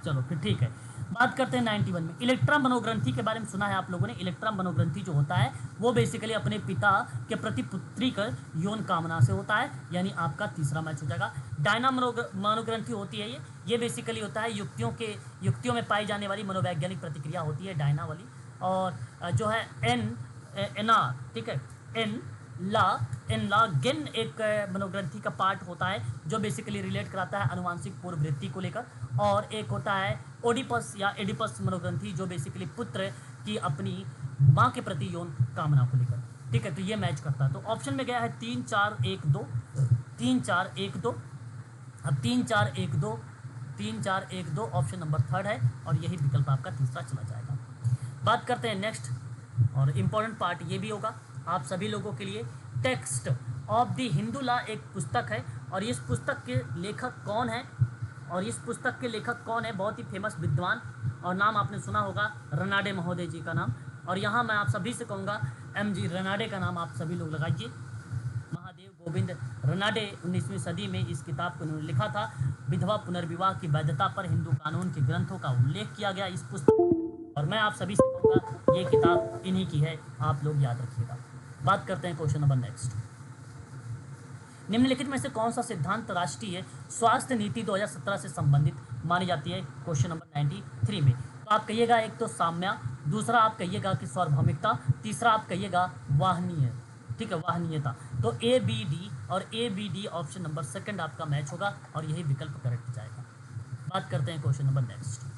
चलो फिर ठीक है, बात करते हैं 91 में। इलेक्ट्रॉन मनोग्रंथि के बारे में सुना है आप लोगों ने। इलेक्ट्रॉन मनोग्रंथि जो होता है वो बेसिकली अपने पिता के प्रति पुत्री का यौन कामना से होता है, यानी आपका तीसरा मैच हो जाएगा। डायना मनोग्रंथि होती है ये बेसिकली होता है युक्तियों में पाई जाने वाली मनोवैज्ञानिक प्रतिक्रिया होती है डायना वाली। और जो है एन ठीक है, गेन एक मनोग्रंथि का पार्ट होता है जो बेसिकली रिलेट कराता है अनुवांशिक पूर्ववृत्ति को लेकर। और एक होता है ओडिपस या एडिपस मनोग्रंथि जो बेसिकली पुत्र की अपनी माँ के प्रति यौन कामना को लेकर। ठीक है, तो ये मैच करता है। तो ऑप्शन में गया है 3 4 1 2, 3 4 1 2। अब 3 4 1 2, 3 4 1 2 ऑप्शन नंबर थर्ड है और यही विकल्प आपका तीसरा चला जाएगा। बात करते हैं नेक्स्ट, और इम्पोर्टेंट पार्ट ये भी होगा आप सभी लोगों के लिए। Text of the Hindu law एक पुस्तक है, और इस पुस्तक के लेखक कौन है, बहुत ही फेमस विद्वान, और नाम आपने सुना होगा रनाडे महोदय जी का नाम। और यहाँ मैं आप सभी से कहूँगा MG रनाडे का नाम आप सभी लोग लगाइए। महादेव गोविंद रनाडे 19वीं सदी में इस किताब को उन्होंने लिखा था। विधवा पुनर्विवाह की वैधता पर हिंदू कानून के ग्रंथों का उल्लेख किया गया इस पुस्तक, और मैं आप सभी से कहूँगा ये किताब इन्हीं की है, आप लोग याद रखिएगा। बात करते हैं क्वेश्चन नंबर नेक्स्ट। निम्नलिखित में से कौन सा सिद्धांत राष्ट्रीय स्वास्थ्य नीति 2017 से संबंधित मानी जाती है, क्वेश्चन नंबर 93 में। तो आप कहिएगा एक तो साम्या, दूसरा आप कहिएगा कि सार्वभौमिकता, तीसरा आप कहिएगा वाहनीय, ठीक है, वाहनीयता। तो ABD और ABD ऑप्शन नंबर सेकंड आपका मैच होगा और यही विकल्प करेक्ट जाएगा। बात करते हैं क्वेश्चन नंबर नेक्स्ट।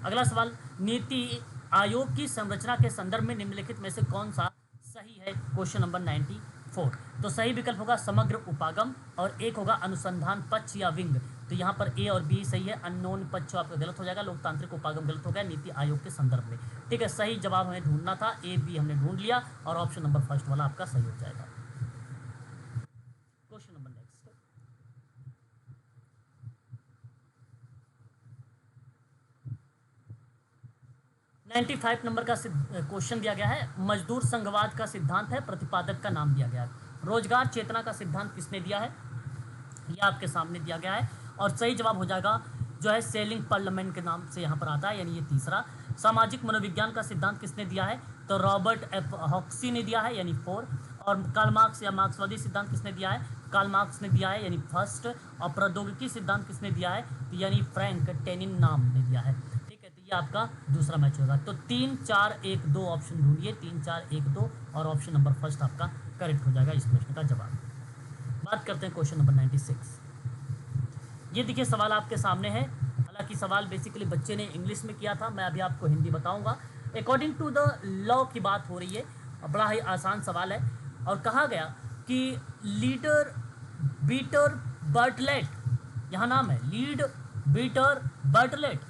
अगला सवाल, नीति आयोग की संरचना के संदर्भ में निम्नलिखित में से कौन सा सही है, क्वेश्चन नंबर 94। तो सही विकल्प होगा समग्र उपागम, और एक होगा अनुसंधान पक्ष या विंग। तो यहाँ पर A और B सही है, अननोन पक्ष आपका गलत हो जाएगा, लोकतांत्रिक उपागम गलत हो गया नीति आयोग के संदर्भ में। ठीक है, सही जवाब हमें ढूंढना था, A B हमने ढूंढ लिया और ऑप्शन नंबर फर्स्ट वाला आपका सही हो जाएगा। क्वेश्चन नंबर नेक्स्ट, 95 नंबर का क्वेश्चन दिया गया है। मजदूर संघवाद का सिद्धांत है, प्रतिपादक का नाम दिया गया है। रोजगार चेतना का सिद्धांत किसने दिया है, यह आपके सामने दिया गया है, और सही जवाब हो जाएगा जो है सेलिंग पार्लियामेंट के नाम से यहाँ पर आता है, यानी ये तीसरा। सामाजिक मनोविज्ञान का सिद्धांत किसने दिया है, तो रॉबर्ट F हॉक्सी ने दिया है, यानी 4। और कार्ल मार्क्स या मार्क्सवादी सिद्धांत किसने दिया है, कार्ल मार्क्स ने दिया है, यानी फर्स्ट। और प्रौद्योगिकी सिद्धांत किसने दिया है, तो यानी फ्रैंक टेनिन नाम ने दिया है। ठीक है, तो ये आपका दूसरा मैच होगा। तो 3 4 1 2 ऑप्शन ढूंढिए, 3 4 1 2, और ऑप्शन नंबर फर्स्ट आपका करेक्ट हो जाएगा इस प्रश्न का जवाब। बात करते हैं क्वेश्चन नंबर 96। ये देखिए सवाल आपके सामने है, हालांकि सवाल बेसिकली बच्चे ने इंग्लिश में किया था, मैं अभी आपको हिंदी बताऊंगा। अकॉर्डिंग टू द लॉ की बात हो रही है, बड़ा ही आसान सवाल है, और कहा गया कि लीडर बीटर बर्टलेट, यहाँ नाम है लीड बीटर बर्टलेट,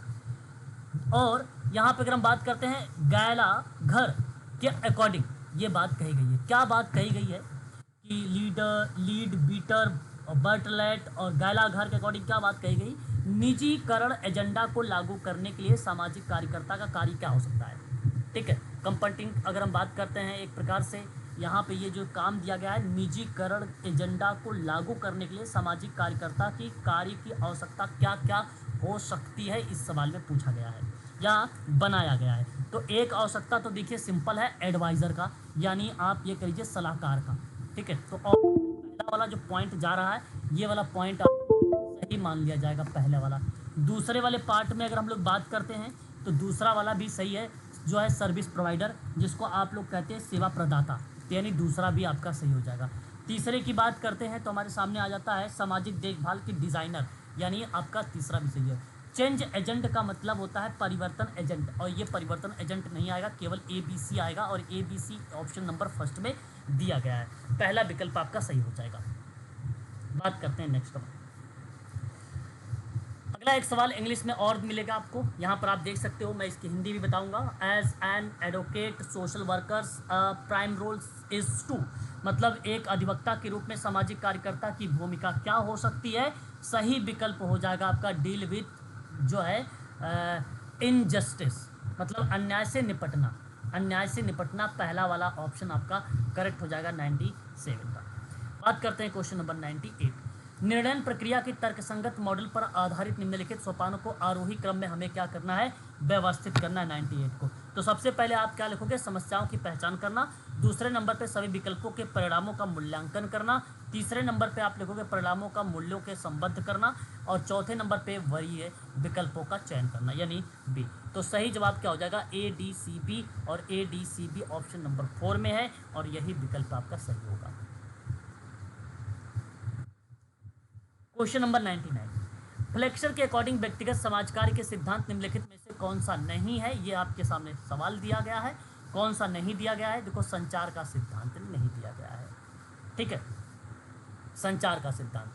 और यहाँ पे अगर हम बात करते हैं गैला घर के अकॉर्डिंग ये बात कही गई है। क्या बात कही गई है कि लीड बीटर बर्टलेट और गैला घर के अकॉर्डिंग क्या बात कही गई, निजीकरण एजेंडा को लागू करने के लिए सामाजिक कार्यकर्ता का कार्य क्या हो सकता है। ठीक है, कंपटिंग अगर हम बात करते हैं एक प्रकार से यहाँ पे ये जो काम दिया गया है, निजीकरण एजेंडा को लागू करने के लिए सामाजिक कार्यकर्ता की कार्य की आवश्यकता क्या क्या हो सकती है, इस सवाल में पूछा गया है या बनाया गया है। तो एक आवश्यकता तो देखिए सिंपल है, एडवाइज़र का, यानी आप ये करिए सलाहकार का। ठीक है, तो पहला वाला जो पॉइंट जा रहा है ये वाला पॉइंट सही मान लिया जाएगा, पहले वाला। दूसरे वाले पार्ट में अगर हम लोग बात करते हैं तो दूसरा वाला भी सही है, जो है सर्विस प्रोवाइडर, जिसको आप लोग कहते हैं सेवा प्रदाता, यानी दूसरा भी आपका सही हो जाएगा। तीसरे की बात करते हैं तो हमारे सामने आ जाता है सामाजिक देखभाल की डिज़ाइनर, यानी आपका तीसरा भी सही है। चेंज एजेंट का मतलब होता है परिवर्तन एजेंट, और ये परिवर्तन एजेंट नहीं आएगा, केवल ABC आएगा, और ABC ऑप्शन नंबर फर्स्ट में दिया गया है, पहला विकल्प आपका सही हो जाएगा। बात करते हैं नेक्स्ट का। अगला एक सवाल इंग्लिश में और मिलेगा आपको, यहाँ पर आप देख सकते हो, मैं इसकी हिंदी भी बताऊंगा। As an advocate social workers prime role is to, मतलब एक अधिवक्ता के रूप में सामाजिक कार्यकर्ता की भूमिका क्या हो सकती है, सही विकल्प हो जाएगा आपका डील विथ जो है इनजस्टिस, मतलब अन्याय से निपटना, अन्याय से निपटना, पहला वाला ऑप्शन आपका करेक्ट हो जाएगा 97 का। बात करते हैं क्वेश्चन नंबर 98। निर्णय प्रक्रिया की तर्कसंगत मॉडल पर आधारित निम्नलिखित सोपानों को आरोही क्रम में हमें क्या करना है, व्यवस्थित करना है 98 को। तो सबसे पहले आप क्या लिखोगे, समस्याओं की पहचान करना। दूसरे नंबर पे सभी विकल्पों के परिणामों का मूल्यांकन करना। तीसरे नंबर पे आप लिखोगे परिणामों का मूल्यों के संबद्ध करना। और चौथे नंबर पे वरीय विकल्पों का चयन करना, यानी बी। तो सही जवाब क्या हो जाएगा, ए डी सी बी, और A D C B option number 4 में है, और यही विकल्प आपका सही होगा। क्वेश्चन नंबर 99, फ्लेक्सर के अकॉर्डिंग व्यक्तिगत समाज कार्य के सिद्धांत निम्नलिखित में से कौन सा नहीं है। ये आपके सामने सवाल दिया गया है, कौन सा नहीं दिया गया है। देखो, संचार का सिद्धांत नहीं दिया गया है, ठीक है, संचार का सिद्धांत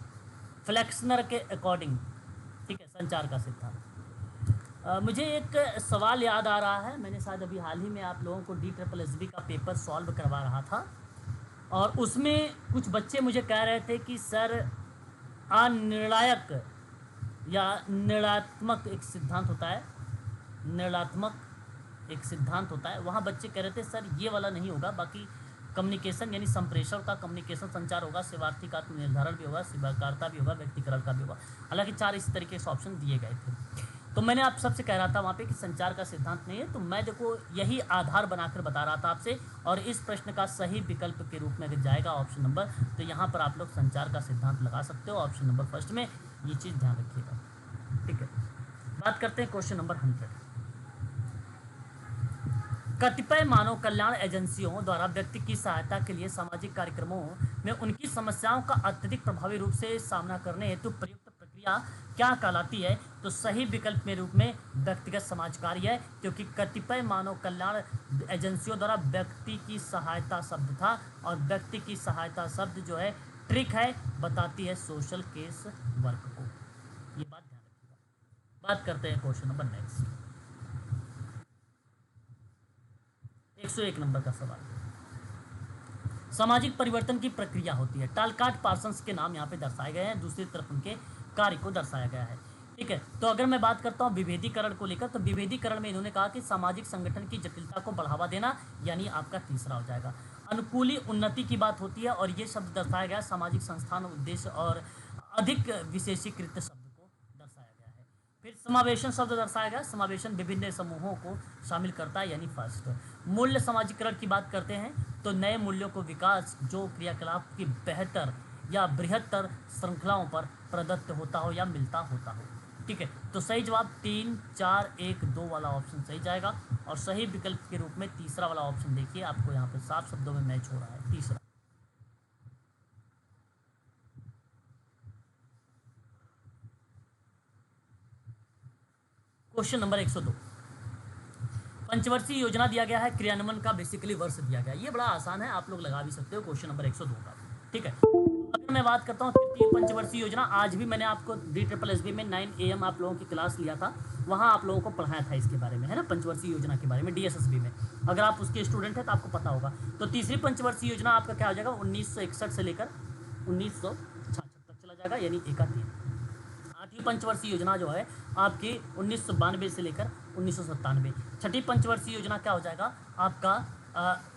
फ्लेक्सनर के अकॉर्डिंग, ठीक है, संचार का सिद्धांत। मुझे एक सवाल याद आ रहा है, मैंने शायद अभी हाल ही में आप लोगों को DSSB का पेपर सॉल्व करवा रहा था, और उसमें कुछ बच्चे मुझे कह रहे थे कि सर अनिर्णायक या निर्णयात्मक एक सिद्धांत होता है, निर्णयात्मक एक सिद्धांत होता है, वहाँ बच्चे कह रहे थे सर ये वाला नहीं होगा, बाकी कम्युनिकेशन यानी संप्रेषण का कम्युनिकेशन संचार होगा, सेवार्थी का निर्धारण भी होगा, स्वीकारता भी होगा, व्यक्तिकरण का भी होगा। हालांकि 4 इस तरीके से ऑप्शन दिए गए थे। तो मैंने आप सबसे कह रहा था वहाँ पे कि संचार का सिद्धांत नहीं है, तो मैं देखो यही आधार बनाकर बता रहा था आपसे, और इस प्रश्न का सही विकल्प के रूप में अगर जाएगा ऑप्शन नंबर, तो यहाँ पर आप लोग संचार का सिद्धांत लगा सकते हो ऑप्शन नंबर फर्स्ट में, ये चीज़ ध्यान रखिएगा, ठीक है। बात करते हैं क्वेश्चन नंबर 100। कतिपय मानव कल्याण एजेंसियों द्वारा व्यक्ति की सहायता के लिए सामाजिक कार्यक्रमों में उनकी समस्याओं का अत्यधिक प्रभावी रूप से सामना करने हेतु प्रयुक्त प्रक्रिया क्या कहलाती है। तो सही विकल्प में रूप में व्यक्तिगत समाज कार्य है, क्योंकि कतिपय मानव कल्याण एजेंसियों द्वारा व्यक्ति की सहायता शब्द था, और व्यक्ति की सहायता शब्द जो है ट्रिक है, बताती है सोशल केस वर्क को, ये बात ध्यान रखिएगा। बात करते हैं क्वेश्चन नंबर नेक्स्ट, 101 नंबर का सवाल। सामाजिक परिवर्तन की प्रक्रिया होती है। टालकाट पार्सन्स के नाम यहाँ पे दर्शाए गए हैं, दूसरी तरफ उनके कार्य को दर्शाया गया है, ठीक है। तो अगर मैं बात करता हूँ विभेदीकरण को लेकर, तो विभेदीकरण में इन्होंने कहा कि सामाजिक संगठन की जटिलता को बढ़ावा देना, यानी आपका तीसरा हो जाएगा। अनुकूली उन्नति की बात होती है, और ये शब्द दर्शाया गया सामाजिक संस्थान उद्देश्य और अधिक विशेषीकृत शब्द को दर्शाया गया है। फिर समावेशन शब्द दर्शाया गया, समावेशन विभिन्न समूहों को शामिल करता है, यानी फर्स्ट। मूल्य समाजीकरण की बात करते हैं, तो नए मूल्यों को विकास जो क्रियाकलाप की बेहतर या बृहत्तर श्रृंखलाओं पर प्रदत्त होता हो या मिलता होता हो, ठीक है। तो सही जवाब 3, 4, 1, 2 वाला ऑप्शन सही जाएगा, और सही विकल्प के रूप में तीसरा वाला ऑप्शन देखिए, आपको यहाँ पे साफ शब्दों में मैच हो रहा है, तीसरा। क्वेश्चन नंबर 102, पंचवर्षीय योजना दिया गया है, क्रियान्वयन का बेसिकली वर्ष दिया गया है। ये बड़ा आसान है, आप लोग लगा भी सकते हो क्वेश्चन नंबर 102 का, ठीक है। अगर मैं बात करता हूँ तृतीय पंचवर्षीय योजना, आज भी मैंने आपको DSSB में 9 AM आप लोगों की क्लास लिया था, वहाँ आप लोगों को पढ़ाया था इसके बारे में, है ना, पंचवर्षीय योजना के बारे में DSSB में। अगर आप उसके स्टूडेंट हैं तो आपको पता होगा। तो तीसरी पंचवर्षीय योजना आपका क्या हो जाएगा, 1961 से लेकर 1966 तक चला जाएगा, यानी 1 आठवीं पंचवर्षीय योजना जो है आपकी 1992 से लेकर 1997। छठी पंचवर्षीय योजना क्या हो जाएगा आपका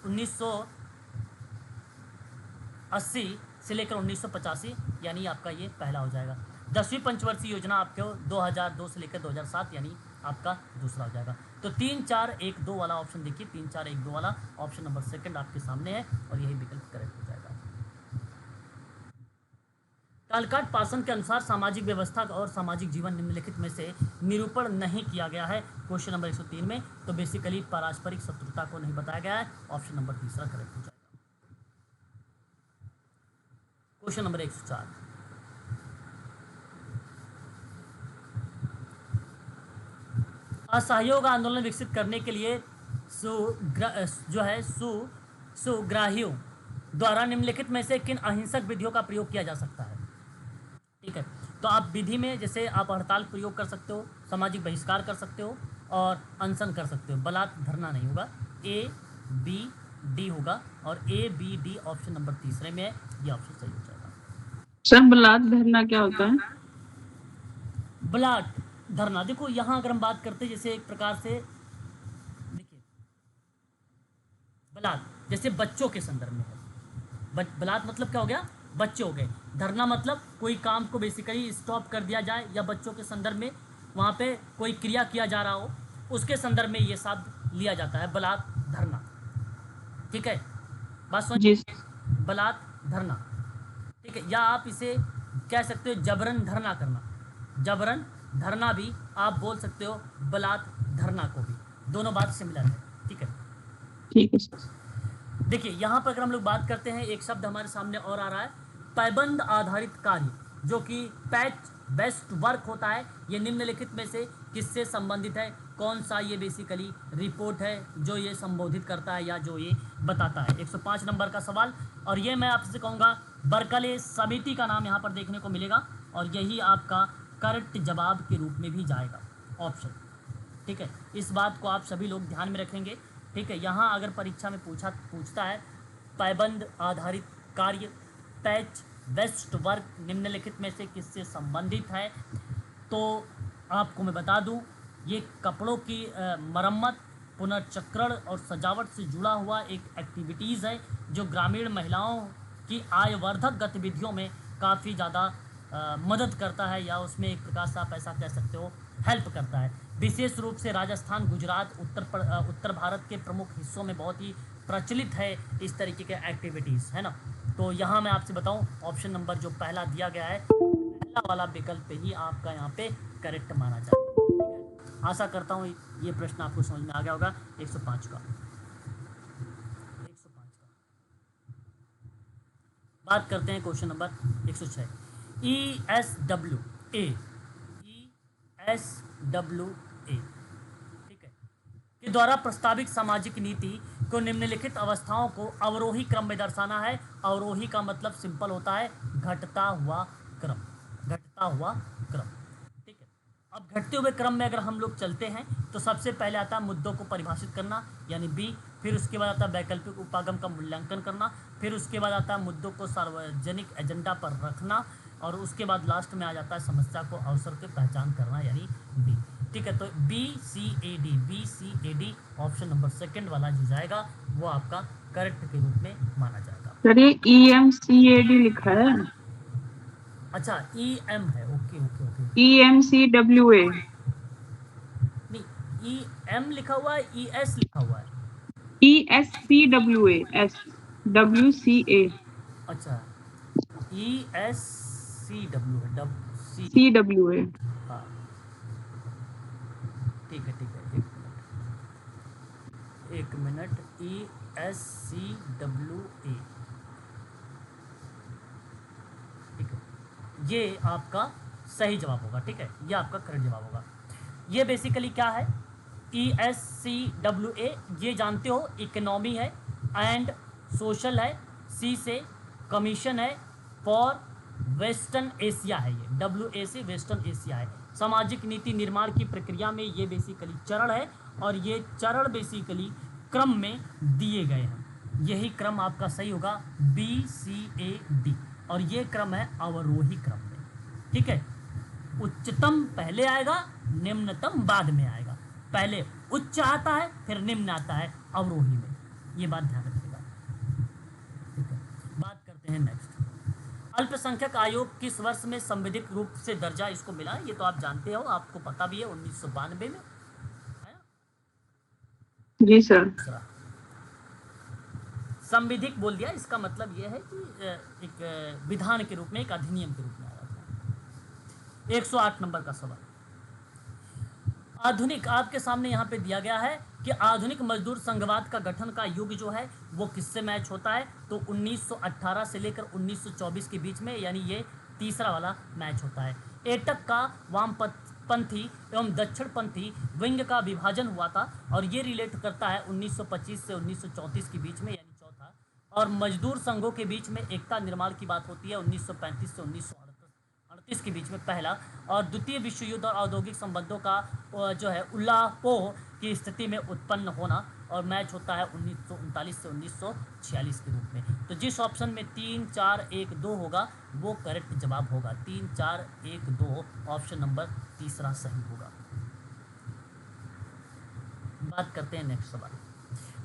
1980 से लेकर 1985, यानी आपका ये पहला हो जाएगा। 10वीं पंचवर्षीय योजना आपको 2002 से लेकर 2007, यानी आपका दूसरा हो जाएगा। तो 3, 4, 1, 2 वाला ऑप्शन देखिए, 3, 4, 1, 2 वाला ऑप्शन नंबर सेकंड आपके सामने है, और यही विकल्प करेक्ट हो जाएगा। टालकाट पार्सन के अनुसार सामाजिक व्यवस्था और सामाजिक जीवन निम्नलिखित में से निरूपण नहीं किया गया है, क्वेश्चन नंबर 103 में। तो बेसिकली पारस्परिक शत्रुता को नहीं बताया गया है, ऑप्शन नंबर तीसरा करेक्ट हो जाएगा। क्वेश्चन नंबर 104, असहयोग आंदोलन विकसित करने के लिए सुग्राहियों द्वारा निम्नलिखित में से किन अहिंसक विधियों का प्रयोग किया जा सकता है, ठीक है। तो आप विधि में जैसे आप हड़ताल प्रयोग कर सकते हो, सामाजिक बहिष्कार कर सकते हो, और अनशन कर सकते हो। बलात् धरना नहीं होगा, A, B, D होगा, और A, B, D option number तीसरे में है, ये ऑप्शन सही हो जाएगा। सर बलात् धरना क्या होता है? बलात् धरना, देखो यहाँ अगर हम बात करते हैं जैसे एक प्रकार से देखिए, बलात् जैसे बच्चों के संदर्भ में है, बलात् मतलब क्या हो गया, बच्चे हो गए। धरना मतलब कोई काम को बेसिकली स्टॉप कर दिया जाए, या बच्चों के संदर्भ में वहाँ पे कोई क्रिया किया जा रहा हो, उसके संदर्भ में ये शब्द लिया जाता है, बलात् धरना। ठीक है, बात सुन, जी बलात् धरना। ठीक है, या आप इसे कह सकते हो जबरन धरना करना, जबरन धरना भी आप बोल सकते हो, बलात् धरना को भी, दोनों बात सिमिलर है। ठीक है, ठीक है सर। देखिए यहाँ पर अगर हम लोग बात करते हैं, एक शब्द हमारे सामने और आ रहा है, पैबंद आधारित कार्य, जो कि पैच बेस्ट वर्क होता है। ये निम्नलिखित में से किससे संबंधित है? कौन सा ये बेसिकली रिपोर्ट है जो ये संबोधित करता है या जो ये बताता है? 105 नंबर का सवाल, और ये मैं आपसे कहूँगा बर्कले समिति का नाम यहाँ पर देखने को मिलेगा, और यही आपका करेक्ट जवाब के रूप में भी जाएगा ऑप्शन। ठीक है, इस बात को आप सभी लोग ध्यान में रखेंगे। ठीक है, यहाँ अगर परीक्षा में पूछता है पैबंद आधारित कार्य, पैच बेस्ट वर्क निम्नलिखित में से किससे संबंधित है, तो आपको मैं बता दूं, ये कपड़ों की मरम्मत, पुनर्चक्रण और सजावट से जुड़ा हुआ एक एक्टिविटीज़ है, जो ग्रामीण महिलाओं की आयवर्धक गतिविधियों में काफ़ी ज़्यादा मदद करता है, या उसमें एक प्रकार से आप ऐसा कह सकते हो हेल्प करता है। विशेष रूप से राजस्थान, गुजरात, उत्तर भारत के प्रमुख हिस्सों में बहुत ही प्रचलित है इस तरीके के एक्टिविटीज़, है ना। तो यहाँ मैं आपसे बताऊँ, ऑप्शन नंबर जो पहला दिया गया है, पहला वाला विकल्प ही आपका यहाँ पे करेक्ट माना जाए। ठीक है, आशा करता हूँ ये प्रश्न आपको समझ में आ गया होगा। 105 का बात करते हैं, क्वेश्चन नंबर 106, ESWA, ESWA, ठीक है, के द्वारा प्रस्तावित सामाजिक नीति को निम्नलिखित अवस्थाओं को अवरोही क्रम में दर्शाना है। अवरोही का मतलब सिंपल होता है घटता हुआ क्रम, घटता हुआ क्रम। ठीक है, अब घटते हुए क्रम में अगर हम लोग चलते हैं तो सबसे पहले आता है मुद्दों को परिभाषित करना, यानी बी, फिर उसके बाद आता है वैकल्पिक उपागम का मूल्यांकन करना, फिर उसके बाद आता है मुद्दों को सार्वजनिक एजेंडा पर रखना, और उसके बाद लास्ट में आ जाता है समस्या को अवसर की पहचान करना, यानी डी। ठीक है, तो BCAD ऑप्शन नंबर सेकंड वाला जो जाएगा वो आपका करेक्ट के रूप में माना जाएगा। सर ये EMCAD लिखा है। अच्छा, EM है, ओके ओके ओके, EMCWA। नहीं EM लिखा हुआ है, ES लिखा हुआ है। ESCWA, SWCA, अच्छा, ESCW है, CWA। हाँ ठीक है, एक मिनट, ESCWA, ठीक है, ये आपका सही जवाब होगा। ठीक है, ये आपका करेक्ट जवाब होगा। ये बेसिकली क्या है, ESCWA, ये जानते हो इकोनॉमी है एंड सोशल है, C से कमीशन है फॉर वेस्टर्न एशिया है, ये WA से वेस्टर्न एशिया है। सामाजिक नीति निर्माण की प्रक्रिया में ये बेसिकली चरण है, और ये चरण बेसिकली क्रम में दिए गए हैं। यही क्रम आपका सही होगा, BCAD, और ये क्रम है अवरोही क्रम में। ठीक है, उच्चतम पहले आएगा, निम्नतम बाद में आएगा। पहले उच्च आता है, फिर निम्न आता है अवरोही में, ये बात ध्यान रखिएगा। ठीक है, बात करते हैं नेक्स्ट, अल्पसंख्यक आयोग किस वर्ष में संविधिक रूप से दर्जा इसको मिला? ये तो आप जानते हो, आपको पता भी है, 1992 में, है ना। जी सर। दूसरा संविधिक बोल दिया, इसका मतलब यह है कि एक विधान के रूप में, एक अधिनियम के रूप में आया था। 108 नंबर का सवाल, आधुनिक, आपके सामने यहाँ पे दिया गया है कि आधुनिक मजदूर संघवाद का गठन का युग जो है वो किससे मैच होता है? तो 1918 से लेकर 1924 के बीच में, यानी ये तीसरा वाला मैच होता है। एटक का वामपंथी एवं दक्षिणपंथी विंग का विभाजन हुआ था, और ये रिलेट करता है 1925 से 1934 के बीच में, यानी चौथा। और मजदूर संघों के बीच में एकता निर्माण की बात होती है 1935 से 1938 के बीच में, पहला। और द्वितीय विश्व युद्ध और औद्योगिक संबंधों का जो है उल्लापोह की स्थिति में उत्पन्न होना, और मैच होता है 1939 से 1946 के रूप में। तो जिस ऑप्शन में 3, 4, 1, 2 होगा वो करेक्ट जवाब होगा। 3, 4, 1, 2 ऑप्शन नंबर तीसरा सही होगा। बात करते हैं नेक्स्ट सवाल,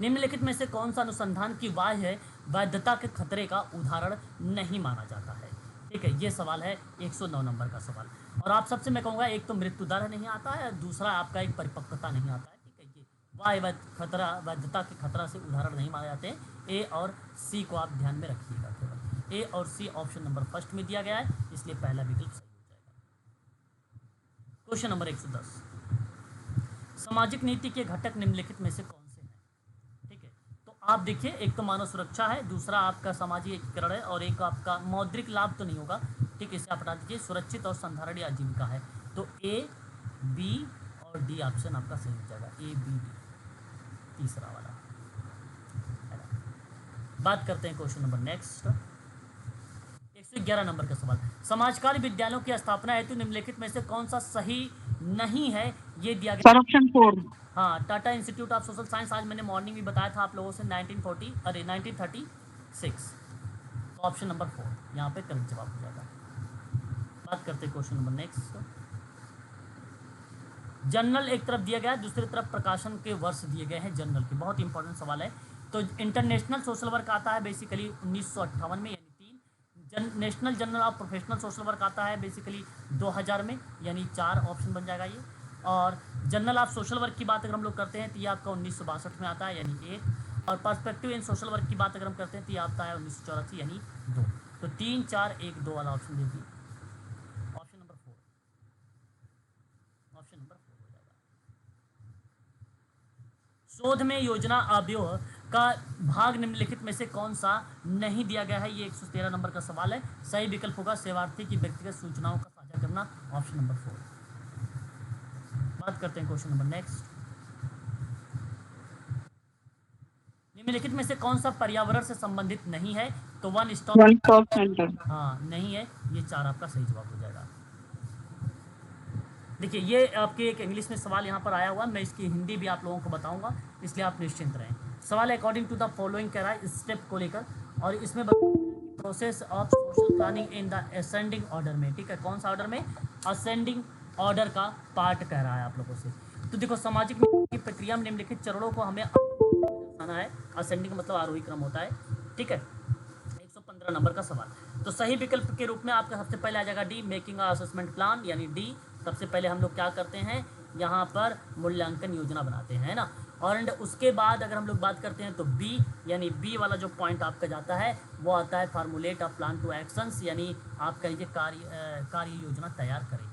निम्नलिखित में से कौन सा अनुसंधान की बाह्य वैधता के खतरे का उदाहरण नहीं माना जाता है? ठीक है, ये सवाल है 109 नंबर का सवाल। और आप सबसे मैं कहूँगा, एक तो मृत्यु दर नहीं आता है, दूसरा आपका एक परिपक्वता नहीं आता है। ठीक है, वाय खतरा, वैधता के खतरा से उदाहरण नहीं माने जाते। ए और सी को आप ध्यान में रखिएगा, केवल ए और सी ऑप्शन नंबर फर्स्ट में दिया गया है, इसलिए पहला विकल्प सही हो जाएगा। क्वेश्चन नंबर 110, सामाजिक नीति के घटक निम्नलिखित में से कौन से हैं? ठीक है, तो आप देखिए, एक तो मानव सुरक्षा है, दूसरा आपका सामाजिक एकीकरण है, और एक आपका मौद्रिक लाभ तो नहीं होगा, ठीक है, इसे आप हटा दीजिए। सुरक्षित और संधारणीय आजीविका है, तो ए, बी और डी ऑप्शन आपका सही हो जाएगा, ए, बी, डी, तीसरा वाला है ना। बात करते हैं क्वेश्चन नंबर नेक्स्ट, 111 नंबर का सवाल, समाजकार्य विद्यालयों की स्थापना हेतु निम्नलिखित में से कौन सा सही नहीं है, ये दिया गया। Sir option 4। हाँ, Tata institute of social science, आज मैंने मॉर्निंग में बताया था आप लोगों से 1936, तो ऑप्शन नंबर 4 यहाँ पे करेक्ट जवाब हो जाएगा। बात करते हैं क्वेश्चन नंबर नेक्स्ट, जर्नल एक तरफ दिया गया है, दूसरी तरफ प्रकाशन के वर्ष दिए गए हैं जर्नल के, बहुत इंपॉर्टेंट सवाल है। तो इंटरनेशनल सोशल वर्क आता है बेसिकली 1958 में, यानी 3। National journal of professional social work आता है बेसिकली 2000 में, यानी 4 ऑप्शन बन जाएगा ये। और जर्नल ऑफ सोशल वर्क की बात अगर हम लोग करते हैं तो ये आपका 1962 में आता है, यानी 1। और पर्सपेक्टिव इन सोशल वर्क की बात अगर हम करते हैं तो ये आता है 1984, यानी 2। तो 3, 4, 1, 2 वाला ऑप्शन दे दिए, ऑप्शन नंबर 4, ऑप्शन नंबर 4 हो जाएगा। शोध में योजना अवयव का भाग निम्नलिखित में से कौन सा नहीं दिया गया है, ये 113 नंबर का सवाल है। सही विकल्प होगा सेवार्थी की व्यक्तिगत सूचनाओं का साझा करना, ऑप्शन नंबर 4। बात करते हैं क्वेश्चन नंबर नेक्स्ट, निम्नलिखित में से कौन सा पर्यावरण से संबंधित नहीं है, तो वन स्टॉप सेंटर। हाँ नहीं है, ये 4 आपका सही जवाब हो जाएगा। देखिए, ये आपके एक इंग्लिश में सवाल यहाँ पर आया हुआ, मैं इसकी हिंदी भी आप लोगों को बताऊंगा, इसलिए आप निश्चिंत रहें। सवाल अकॉर्डिंग टू द फॉलोइंग कह रहा है स्टेप को लेकर, और इसमें process of social planning in the ascending order में, ठीक है, कौन सा ऑर्डर में, असेंडिंग ऑर्डर का पार्ट कह रहा है आप लोगों से। तो देखो, सामाजिक नीति की प्रक्रिया में निम्नलिखित चरणों को हमें दर्शाना है। असेंडिंग मतलब आरोही क्रम होता है, ठीक है। 115 नंबर का सवाल, तो सही विकल्प के रूप में आपका सबसे पहले आ जाएगा D, making a assessment plan, यानी डी। सबसे पहले हम लोग क्या करते हैं, यहाँ पर मूल्यांकन योजना बनाते हैं, है ना। और उसके बाद अगर हम लोग बात करते हैं तो बी, यानी बी वाला जो पॉइंट आपका जाता है वो आता है formulate a plan to actions, यानी आप कहिए कार्य योजना तैयार करें।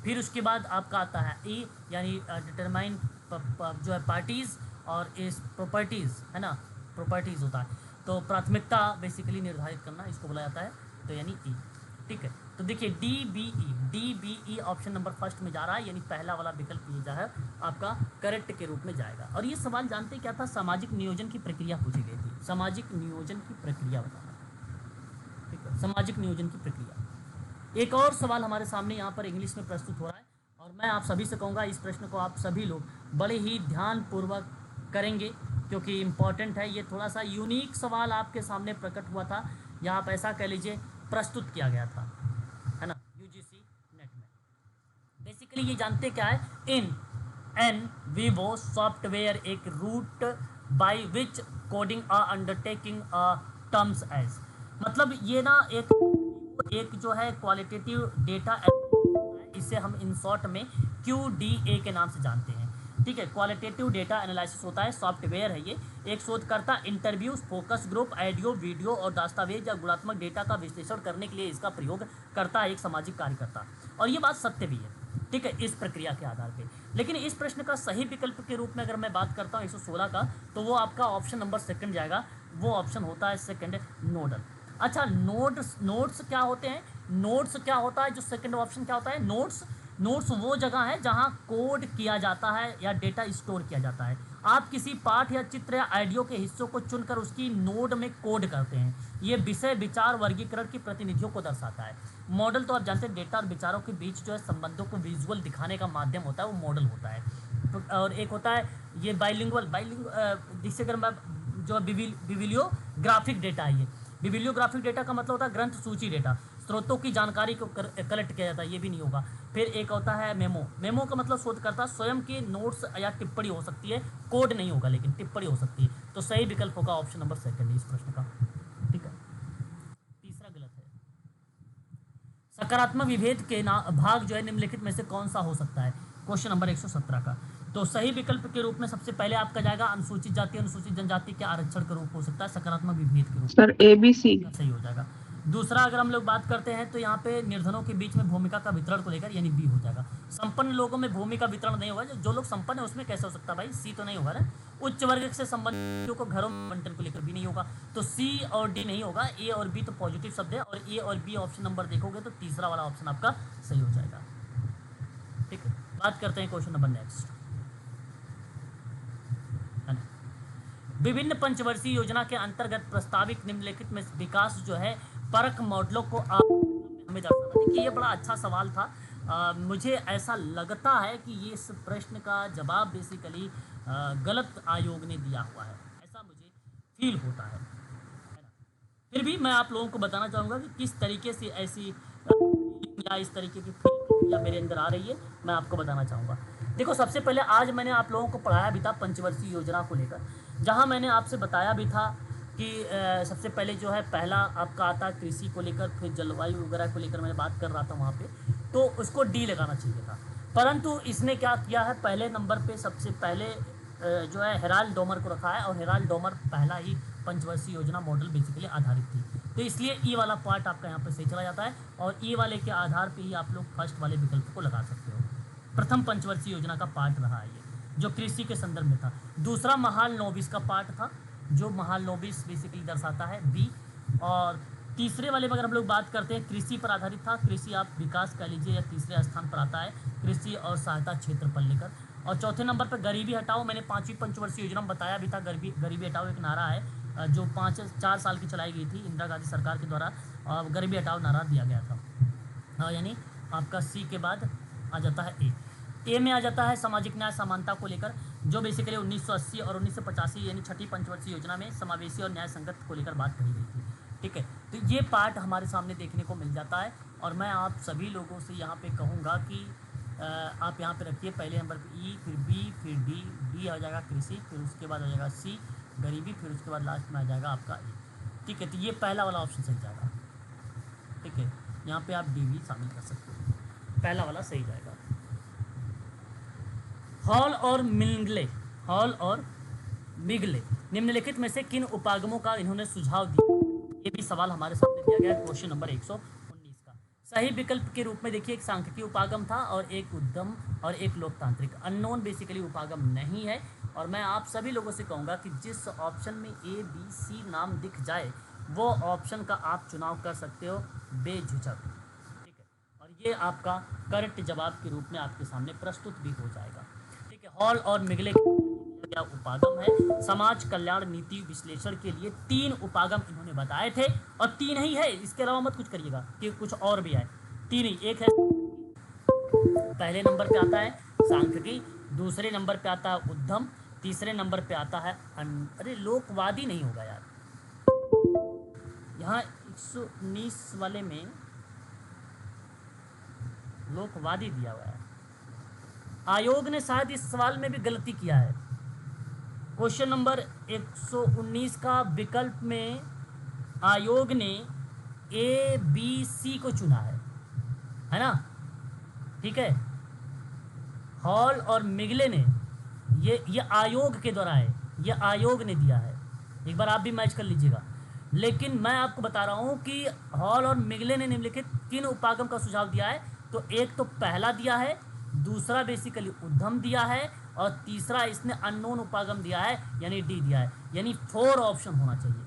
फिर उसके बाद आपका आता है ई, यानी डिटरमाइन जो है पार्टीज़ और इस प्रॉपर्टीज़, है ना, प्रॉपर्टीज़ होता है, तो प्राथमिकता बेसिकली निर्धारित करना इसको बोला जाता है, तो यानी ई, ठीक है। तो देखिए D B E option number first में जा रहा है, यानी पहला वाला विकल्प ये जो है आपका करेक्ट के रूप में जाएगा। और ये सवाल जानते क्या था, सामाजिक नियोजन की प्रक्रिया पूछी गई थी, सामाजिक नियोजन की प्रक्रिया बताना, ठीक है, सामाजिक नियोजन की प्रक्रिया। एक और सवाल हमारे सामने यहाँ पर इंग्लिश में प्रस्तुत हो रहा है, और मैं आप सभी से कहूँगा इस प्रश्न को आप सभी लोग बड़े ही ध्यानपूर्वक करेंगे, क्योंकि इम्पॉर्टेंट है। ये थोड़ा सा यूनिक सवाल आपके सामने प्रकट हुआ था, या आप ऐसा कह लीजिए प्रस्तुत किया गया था, है ना, यूजीसी नेट में। बेसिकली ये जानते क्या है, इन एन वीवो सॉफ्टवेयर एक route by which coding a undertaking a terms as, मतलब ये ना एक जो है क्वालिटेटिव डेटा, इसे हम इन शॉर्ट में QDA के नाम से जानते हैं, ठीक है। क्वालिटेटिव डेटा एनालिसिस होता है, सॉफ्टवेयर है ये। एक शोधकर्ता interviews, focus group, audio, video और दस्तावेज या गुणात्मक डेटा का विश्लेषण करने के लिए इसका प्रयोग करता है एक सामाजिक कार्यकर्ता, और ये बात सत्य भी है, ठीक है, इस प्रक्रिया के आधार पे। लेकिन इस प्रश्न का सही विकल्प के रूप में अगर मैं बात करता हूँ 116 का, तो वो आपका ऑप्शन नंबर सेकंड जाएगा, वो ऑप्शन होता है सेकंड, नोडल। अच्छा, नोट्स क्या होते हैं, नोट्स क्या होता है, जो सेकंड ऑप्शन क्या होता है, नोट्स वो जगह है जहां कोड किया जाता है या डेटा स्टोर किया जाता है। आप किसी पाठ या चित्र या ऑडियो के हिस्सों को चुनकर उसकी नोड में कोड करते हैं। ये विषय, विचार, वर्गीकरण की प्रतिनिधियों को दर्शाता है। मॉडल तो आप जानते हैं, डेटा और विचारों के बीच जो है संबंधों को विजुअल दिखाने का माध्यम होता है, वो मॉडल होता है। और एक होता है ये बाइलिंगुअल, जिससे अगर मैं जो बिबिलियोग्राफिक डेटा है, ये बिबिलियोग्राफिक डेटा का मतलब होता है ग्रंथ सूची डेटा, स्रोतों की जानकारी को कलेक्ट किया जाता है, ये भी नहीं होगा। फिर एक होता है मेमो का मतलब शोधकर्ता स्वयं के नोट्स या टिप्पणी हो सकती है, कोड नहीं होगा लेकिन टिप्पणी हो सकती है। तो सही विकल्प होगा ऑप्शन नंबर सेकंड इस प्रश्न का, ठीक है। तीसरा गलत है। सकारात्मक विभेद के भाग जो है निम्नलिखित में से कौन सा हो सकता है, क्वेश्चन नंबर 117 का। तो सही विकल्प के रूप में सबसे पहले आपका जाएगा अनुसूचित जाति अनुसूचित जनजाति के आरक्षण का रूप हो सकता है, सकारात्मक विभेद के रूप में। Sir ABC। सही हो जाएगा। दूसरा अगर हम लोग बात करते हैं तो यहाँ पे निर्धनों के बीच में भूमिका का वितरण को लेकर, यानी बी हो जाएगा। संपन्न लोगों में भूमि का वितरण नहीं होगा, जो लोग संपन्न है उसमें कैसे हो सकता है भाई, सी तो नहीं होगा ना। उच्च वर्ग से संबंधित को घरों में बंटन को लेकर भी नहीं होगा, तो सी और डी नहीं होगा। ए और बी तो पॉजिटिव शब्द है, और ए और बी ऑप्शन नंबर देखोगे तो तीसरा वाला ऑप्शन आपका सही हो जाएगा। ठीक है, बात करते हैं क्वेश्चन नंबर नेक्स्ट। विभिन्न पंचवर्षीय योजना के अंतर्गत प्रस्तावित निम्नलिखित में विकास जो है परक मॉडलों को आप हमें दर्शाना। देखिए ये बड़ा अच्छा सवाल था। मुझे ऐसा लगता है कि ये इस प्रश्न का जवाब बेसिकली गलत आयोग ने दिया हुआ है, ऐसा मुझे फील होता है ना। फिर भी मैं आप लोगों को बताना चाहूँगा कि किस तरीके से ऐसी या इस तरीके की प्रक्रिया मेरे अंदर आ रही है, मैं आपको बताना चाहूँगा। देखो सबसे पहले आज मैंने आप लोगों को पढ़ाया भी था पंचवर्षीय योजना को लेकर, जहाँ मैंने आपसे बताया भी था कि सबसे पहले जो है पहला आपका आता है कृषि को लेकर, फिर जलवायु वगैरह को लेकर मैंने बात कर रहा था वहाँ पे, तो उसको डी लगाना चाहिए था। परंतु इसने क्या किया है, पहले नंबर पे सबसे पहले जो है हेराल्ड डोमर को रखा है, और हेराल्ड डोमर पहला ही पंचवर्षीय योजना मॉडल बेसिकली आधारित थी, तो इसलिए ई वाला पार्ट आपका यहाँ पर सही चला जाता है, और ई वाले के आधार पर ही आप लोग फर्स्ट वाले विकल्प को लगा सकते हो। प्रथम पंचवर्षीय योजना का पार्ट रहा है ये, जो कृषि के संदर्भ में था। दूसरा महाल नोबिस का पार्ट था, जो महाल नोबिस बेसिकली दर्शाता है बी। और तीसरे वाले में अगर हम लोग बात करते हैं, कृषि पर आधारित था, कृषि आप विकास कह लीजिए, या तीसरे स्थान पर आता है कृषि और सहायता क्षेत्र पर लेकर। और चौथे नंबर पर गरीबी हटाओ, मैंने पांचवी पंचवर्षीय योजना में बताया भी था। गरीबी हटाओ एक नारा है जो 4 साल की चलाई गई थी इंदिरा गांधी सरकार के द्वारा, गरीबी हटाओ नारा दिया गया था। यानी आपका सी के बाद आ जाता है ए में आ जाता है सामाजिक न्याय समानता को लेकर, जो बेसिकली 1980 और 1985 यानी छठी पंचवर्षीय योजना में समावेशी और न्याय संगत को लेकर बात कही गई थी। ठीक है, तो ये पार्ट हमारे सामने देखने को मिल जाता है, और मैं आप सभी लोगों से यहाँ पे कहूँगा कि आप यहाँ पे रखिए पहले नंबर पे ई, फिर बी, फिर डी आ जाएगा कृषि, फिर उसके बाद आ जाएगा सी गरीबी, फिर उसके बाद लास्ट में आ जाएगा आपका ए। ठीक है, तो ये पहला वाला ऑप्शन सही जाएगा। ठीक है, यहाँ पे आप डी भी शामिल कर सकते हो, पहला वाला सही जाएगा। हॉल और मिगले निम्नलिखित में से किन उपागमों का इन्होंने सुझाव दिया, ये भी सवाल हमारे सामने दिया गया है क्वेश्चन नंबर 119 का। सही विकल्प के रूप में देखिए एक सांख्यिकीय उपागम था, और एक उद्यम, और एक लोकतांत्रिक। अननोन बेसिकली उपागम नहीं है, और मैं आप सभी लोगों से कहूँगा कि जिस ऑप्शन में ए बी सी नाम दिख जाए वो ऑप्शन का आप चुनाव कर सकते हो बेझिझक। ठीक है, और ये आपका करेक्ट जवाब के रूप में आपके सामने प्रस्तुत भी हो जाएगा। ठीक है, हॉल और मिगले क्या उपागम है, समाज कल्याण नीति विश्लेषण के लिए 3 उपागम इन्होंने बताए थे, और 3 ही है, इसके अलावा मत कुछ करिएगा कि कुछ और भी है। 3 ही, एक है पहले नंबर पे आता है सांख्यिकी, दूसरे नंबर पे आता है उद्यम, तीसरे नंबर पे आता है अरे लोकवादी नहीं होगा यार, यहाँ 119 वाले में लोकवादी दिया हुआ है। आयोग ने शायद इस सवाल में भी गलती किया है। क्वेश्चन नंबर 119 का विकल्प में आयोग ने ए बी सी को चुना है ना। ठीक है, हॉल और मिगले ने ये आयोग के द्वारा है, ये आयोग ने दिया है, एक बार आप भी मैच कर लीजिएगा। लेकिन मैं आपको बता रहा हूँ कि हॉल और मिगले ने निम्नलिखित 3 उपागम का सुझाव दिया है, तो एक तो पहला दिया है, दूसरा बेसिकली उद्यम दिया है, और तीसरा इसने अननोन उपागम दिया है यानी डी दिया है, यानी 4 ऑप्शन होना चाहिए।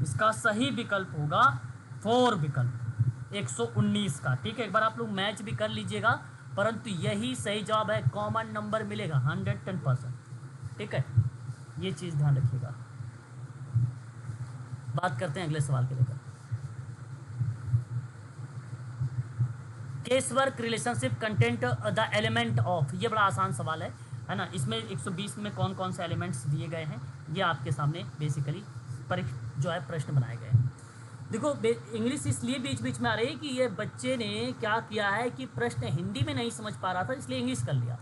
इसका सही विकल्प होगा 4 विकल्प 119 का। ठीक है, एक बार आप लोग मैच भी कर लीजिएगा, परंतु यही सही जवाब है, कॉमन नंबर मिलेगा 110%। ठीक है, ये चीज़ ध्यान रखिएगा। बात करते हैं अगले सवाल के लेकर। Case work relationship content the element of, ये बड़ा आसान सवाल है ना। इसमें 120 में कौन कौन से एलिमेंट्स दिए गए हैं, ये आपके सामने बेसिकली जो है प्रश्न बनाए गए हैं। देखो इंग्लिश इसलिए बीच बीच में आ रही है कि ये बच्चे ने क्या किया है कि प्रश्न हिंदी में नहीं समझ पा रहा था, इसलिए इंग्लिश कर लिया।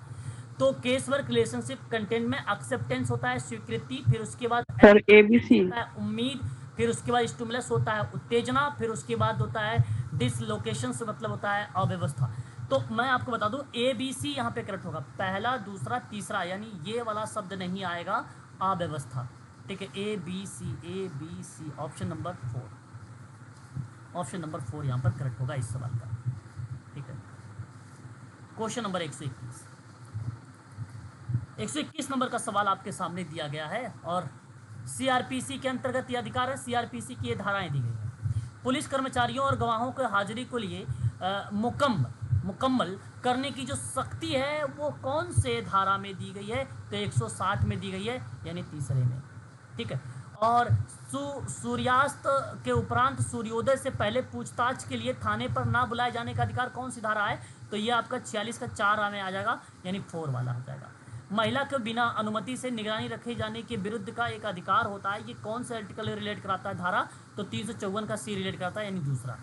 तो केस वर्क रिलेशनशिप कंटेंट में एक्सेप्टेंस होता है स्वीकृति, फिर उसके बाद सर ABC। होता है उम्मीद, फिर उसके बाद स्टिमुलस होता है उत्तेजना, फिर उसके बाद होता है डिसलोकेशन से मतलब होता है अव्यवस्था। तो मैं आपको बता दूं ए बी सी यहाँ पे करेक्ट होगा, पहला दूसरा तीसरा, यानी ये वाला शब्द नहीं आएगा, अव्यवस्था। ठीक है, A B C, option number 4, option number 4 यहाँ पर करेक्ट होगा इस सवाल का। ठीक है, क्वेश्चन नंबर 121, 121 नंबर का सवाल आपके सामने दिया गया है और सीआरपीसी के अंतर्गत ये अधिकार है, सीआरपीसी की ये धाराएं दी गई हैं। पुलिस कर्मचारियों और गवाहों के हाजिरी को लिए मुकम्मल करने की जो सख्ती है वो कौन से धारा में दी गई है, तो 160 में दी गई है, यानी तीसरे में। ठीक है, और सूर्यास्त के उपरांत सूर्योदय से पहले पूछताछ के लिए थाने पर ना बुलाए जाने का अधिकार कौन सी धारा है, तो ये आपका 46 का 4 में आ जाएगा, यानी 4 वाला हो जाएगा। महिला के बिना अनुमति से निगरानी रखे जाने के विरुद्ध का एक अधिकार होता है, ये कौन से आर्टिकल रिलेट कराता है धारा, तो 354 का सी रिलेट कराता है, यानी दूसरा।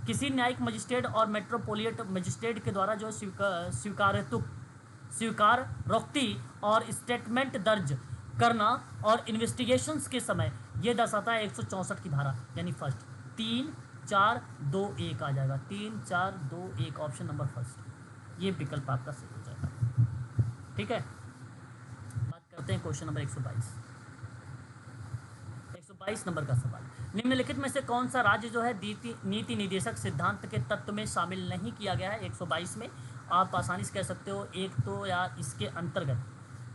किसी न्यायिक मजिस्ट्रेट और मेट्रोपोलियट मजिस्ट्रेट के द्वारा जो स्वीकारोक्ति और स्टेटमेंट दर्ज करना और इन्वेस्टिगेशंस के समय ये दर्शाता है 164 की धारा, यानी फर्स्ट। 3 4 2 1 आ जाएगा, 3 4 2 1, ऑप्शन नंबर फर्स्ट, ये विकल्प आपका सही हो जाएगा। ठीक है, बात करते हैं क्वेश्चन नंबर 122, 122 नंबर का सवाल। निम्नलिखित में से कौन सा राज्य जो है नीति निदेशक सिद्धांत के तत्व में शामिल नहीं किया गया है, 122 में। आप आसानी से कह सकते हो एक तो, या इसके अंतर्गत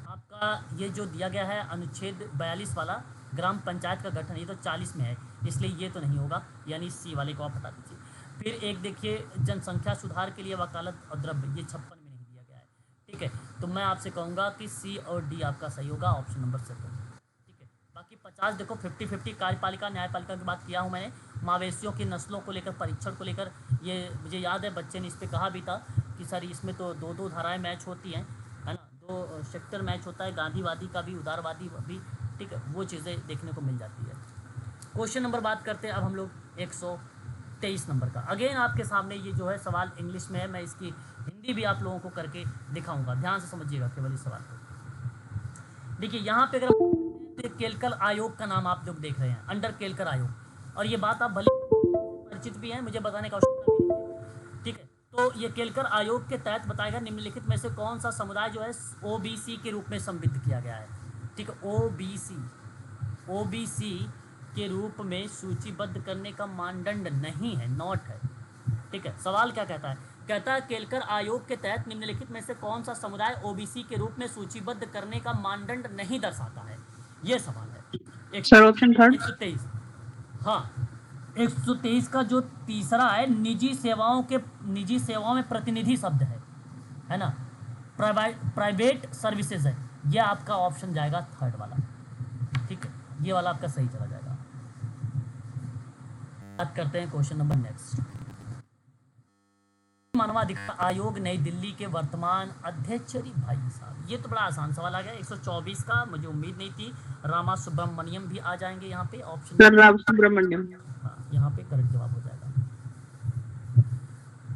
आपका ये जो दिया गया है अनुच्छेद 42 वाला ग्राम पंचायत का गठन, ये तो 40 में है, इसलिए ये तो नहीं होगा, यानी सी वाले को आप हटा दीजिए। फिर एक देखिए जनसंख्या सुधार के लिए वकालत और द्रव्य, ये 56 में नहीं दिया गया है। ठीक है, तो मैं आपसे कहूँगा कि सी और डी आपका सही होगा, ऑप्शन नंबर 7। बाकी 50 देखो 50-50 कार्यपालिका न्यायपालिका की बात किया हूँ मैंने। मवेशियों की नस्लों को लेकर, परीक्षण को लेकर, ये मुझे याद है बच्चे ने इस पर कहा भी था कि सर इसमें तो 2-2 धाराएं मैच होती हैं, है ना, 2 सेक्टर मैच होता है, गांधीवादी का भी उदारवादी भी। ठीक है, वो चीज़ें देखने को मिल जाती है। क्वेश्चन नंबर बात करते हैं अब हम लोग 123 नंबर का। अगेन आपके सामने ये जो है सवाल इंग्लिश में है, मैं इसकी हिंदी भी आप लोगों को करके दिखाऊँगा, ध्यान से समझिएगा केवल इस सवाल को। देखिए यहाँ पे अगर केलकर आयोग का नाम आप लोग देख रहे हैं, अंडर केलकर आयोग, और ये बात आप भले परिचित भी हैं, मुझे बताने का आवश्यकता भी नहीं है। ठीक है, तो ये केलकर आयोग के तहत बताएगा निम्नलिखित में से कौन सा समुदाय जो है ओबीसी के रूप में संबिद्ध किया गया है। ठीक है, ओबीसी के रूप में सूचीबद्ध करने का मानदंड नहीं है, नॉट है। ठीक है, सवाल क्या कहता है, कहता है केलकर आयोग के तहत निम्नलिखित में से कौन सा समुदाय ओबीसी के रूप में सूचीबद्ध करने का मानदंड नहीं दर्शाता है, ये सवाल है। Sir option third. 123, हाँ 123 का जो तीसरा है, निजी सेवाओं में प्रतिनिधि शब्द है ना, प्राइवेट सर्विसेज है, ये आपका ऑप्शन जाएगा थर्ड वाला। ठीक है, ये वाला आपका सही चला जाएगा। बात करते हैं क्वेश्चन नंबर नेक्स्ट। मानवाधिकार आयोग नई दिल्ली के वर्तमान अध्यक्ष, भाई साहब ये तो बड़ा आसान सवाल आ गया, 124 का, मुझे उम्मीद नहीं थी। रामा सुब्रमण्यम भी आ जाएंगे यहाँ पे, ऑप्शन सर राम सुब्रमण्यम। हाँ, यहाँ पे करेक्ट जवाब हो जाएगा।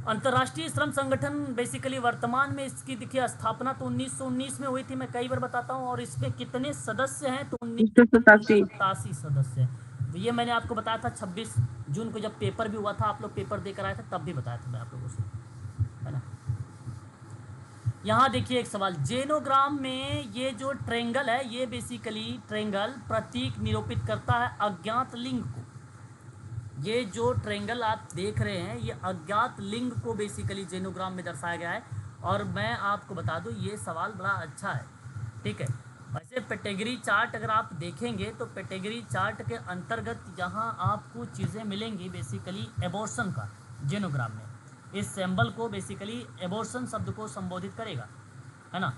अंतर्राष्ट्रीय श्रम संगठन बेसिकली वर्तमान में इसकी देखिए स्थापना तो 1919 में हुई थी, मैं कई बार बताता हूँ, और इसमें कितने सदस्य हैं, तो 1987 सदस्य हैं। तो ये मैंने आपको बताया था 26 जून को जब पेपर भी हुआ था, आप लोग पेपर देकर आए थे, तब भी बताया था मैं आप लोगों से, है ना। यहाँ देखिए एक सवाल, जेनोग्राम में ये जो ट्रेंगल है, ये बेसिकली ट्रेंगल प्रतीक निरूपित करता है अज्ञात लिंग को। ये जो ट्रेंगल आप देख रहे हैं, ये अज्ञात लिंग को बेसिकली जेनोग्राम में दर्शाया गया है। और मैं आपको बता दूं ये सवाल बड़ा अच्छा है। ठीक है, वैसे कैटेगरी चार्ट अगर आप देखेंगे तो कैटेगरी चार्ट के अंतर्गत यहाँ आपको चीज़ें मिलेंगी बेसिकली एबॉर्शन का, जेनोग्राम में इस सिंबल को बेसिकली एबॉर्शन शब्द को संबोधित करेगा, है ना।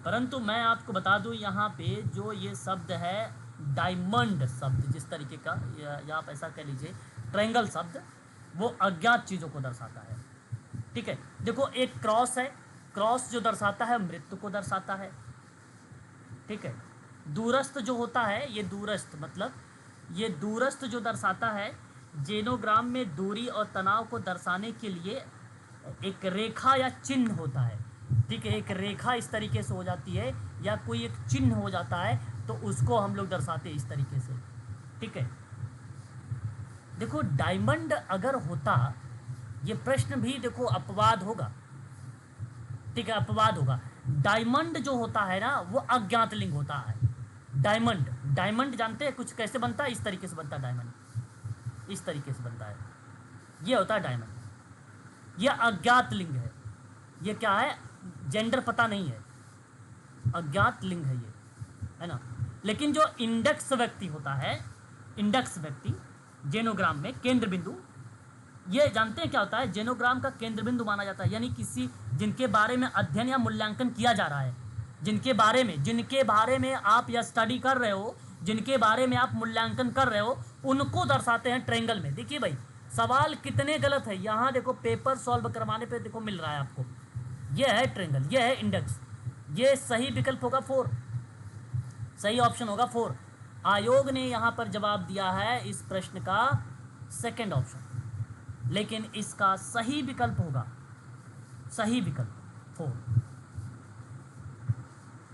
परंतु मैं आपको बता दूं यहाँ पे जो ये शब्द है डायमंड शब्द, जिस तरीके का या आप ऐसा कह लीजिए ट्रायंगल शब्द, वो अज्ञात चीज़ों को दर्शाता है। ठीक है, देखो एक क्रॉस है, क्रॉस जो दर्शाता है मृत्यु को दर्शाता है। ठीक है, दूरस्थ जो होता है, ये दूरस्थ मतलब ये दूरस्थ जो दर्शाता है, जेनोग्राम में दूरी और तनाव को दर्शाने के लिए एक रेखा या चिन्ह होता है। ठीक है, एक रेखा इस तरीके से हो जाती है या कोई एक चिन्ह हो जाता है, तो उसको हम लोग दर्शाते हैं इस तरीके से। ठीक है, देखो डायमंड अगर होता, ये प्रश्न भी देखो अपवाद होगा, ठीक है, अपवाद होगा। डायमंड जो होता है ना वो अज्ञात लिंग होता है। डायमंड, डायमंड जानते हैं कुछ कैसे बनता है? इस तरीके से बनता है डायमंड, इस तरीके से बनता है, ये होता है डायमंड। ये अज्ञात लिंग है, ये क्या है, जेंडर पता नहीं है, अज्ञात लिंग है ये, है ना। लेकिन जो इंडेक्स व्यक्ति होता है, इंडेक्स व्यक्ति जेनोग्राम में केंद्र बिंदु, ये जानते हैं क्या होता है? जेनोग्राम का केंद्र बिंदु माना जाता है, यानी किसी जिनके बारे में अध्ययन या मूल्यांकन किया जा रहा है, जिनके बारे में आप या स्टडी कर रहे हो, जिनके बारे में आप मूल्यांकन कर रहे हो, उनको दर्शाते हैं ट्रायंगल में। देखिए भाई सवाल कितने गलत है, यहाँ देखो पेपर सॉल्व करवाने पे देखो मिल रहा है आपको, ये है ट्रायंगल, ये है इंडेक्स, ये सही विकल्प होगा 4, सही ऑप्शन होगा 4। आयोग ने यहाँ पर जवाब दिया है इस प्रश्न का सेकंड ऑप्शन, लेकिन इसका सही विकल्प होगा, सही विकल्प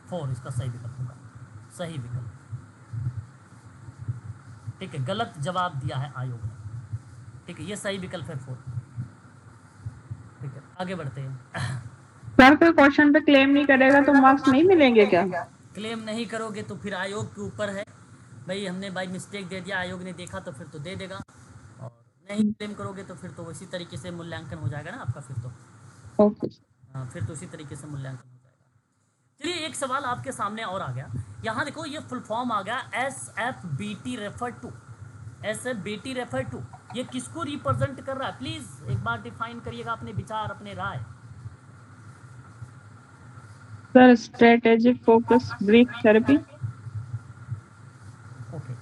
4 इसका सही विकल्प होगा, सही विकल्प। ठीक है, गलत जवाब दिया है आयोग ने, ठीक है, ये सही विकल्प है 4। ठीक है, आगे बढ़ते हैं। सर कोई क्वेश्चन पे क्लेम नहीं करेगा तो मार्क्स नहीं मिलेंगे क्या? क्लेम नहीं करोगे तो फिर आयोग के ऊपर है भाई, हमने बाई मिस्टेक दे दिया, आयोग ने देखा तो फिर तो दे देगा, और नहीं क्लेम करोगे तो फिर तो इसी तरीके से मूल्यांकन हो जाएगा ना आपका, फिर तो ओके। फिर तो उसी तरीके से मूल्यांकन हो जाएगा। चलिए एक सवाल आपके सामने और आ गया, यहाँ देखो ये फुल फॉर्म आ गया SFBT refer to, SFBT refer to, ये किसको रिप्रेजेंट कर रहा है? प्लीज एक बार डिफाइन करिएगा अपने विचार, अपने राय। Sir strategic focus brief therapy. Okay,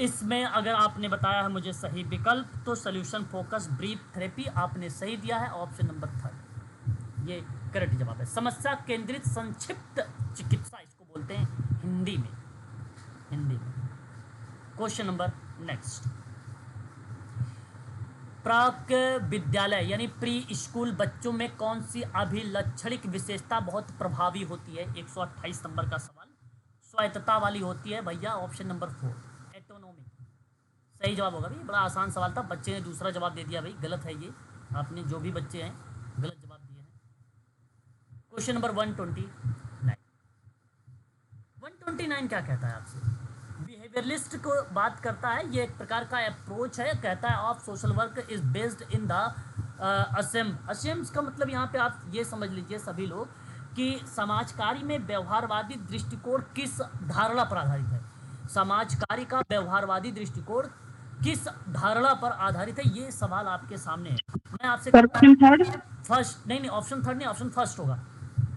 इसमें अगर आपने बताया है मुझे सही विकल्प, तो सोल्यूशन फोकस ब्रीफ थेरेपी आपने सही दिया है, ऑप्शन नंबर 3 ये करेक्ट जवाब है। समस्या केंद्रित संक्षिप्त चिकित्सा इसको बोलते हैं हिंदी में, हिंदी में। क्वेश्चन नंबर नेक्स्ट, प्राक विद्यालय यानी प्री स्कूल बच्चों में कौन सी अभिलक्षणिक विशेषता बहुत प्रभावी होती है? 128 नंबर का सवाल, स्वायत्तता वाली होती है भैया, ऑप्शन नंबर 4 एटोनॉमी सही जवाब होगा। भाई बड़ा आसान सवाल था, बच्चे ने दूसरा जवाब दे दिया, भाई गलत है ये, आपने जो भी बच्चे हैं गलत जवाब दिए हैं। क्वेश्चन नंबर 129 क्या कहता है आपसे? बिहेवियरलिस्ट को बात करता है, ये एक प्रकार का अप्रोच है, कहता है of social work is based in the assumes का मतलब यहाँ पे आप ये समझ लीजिए सभी लोग कि समाजकारी में व्यवहारवादी दृष्टिकोण किस धारणा पर आधारित है, समाजकारी का व्यवहारवादी दृष्टिकोण किस धारणा पर आधारित है, ये सवाल आपके सामने है। मैं आपसे फर्स्ट नहीं, ऑप्शन थर्ड नहीं, ऑप्शन फर्स्ट होगा।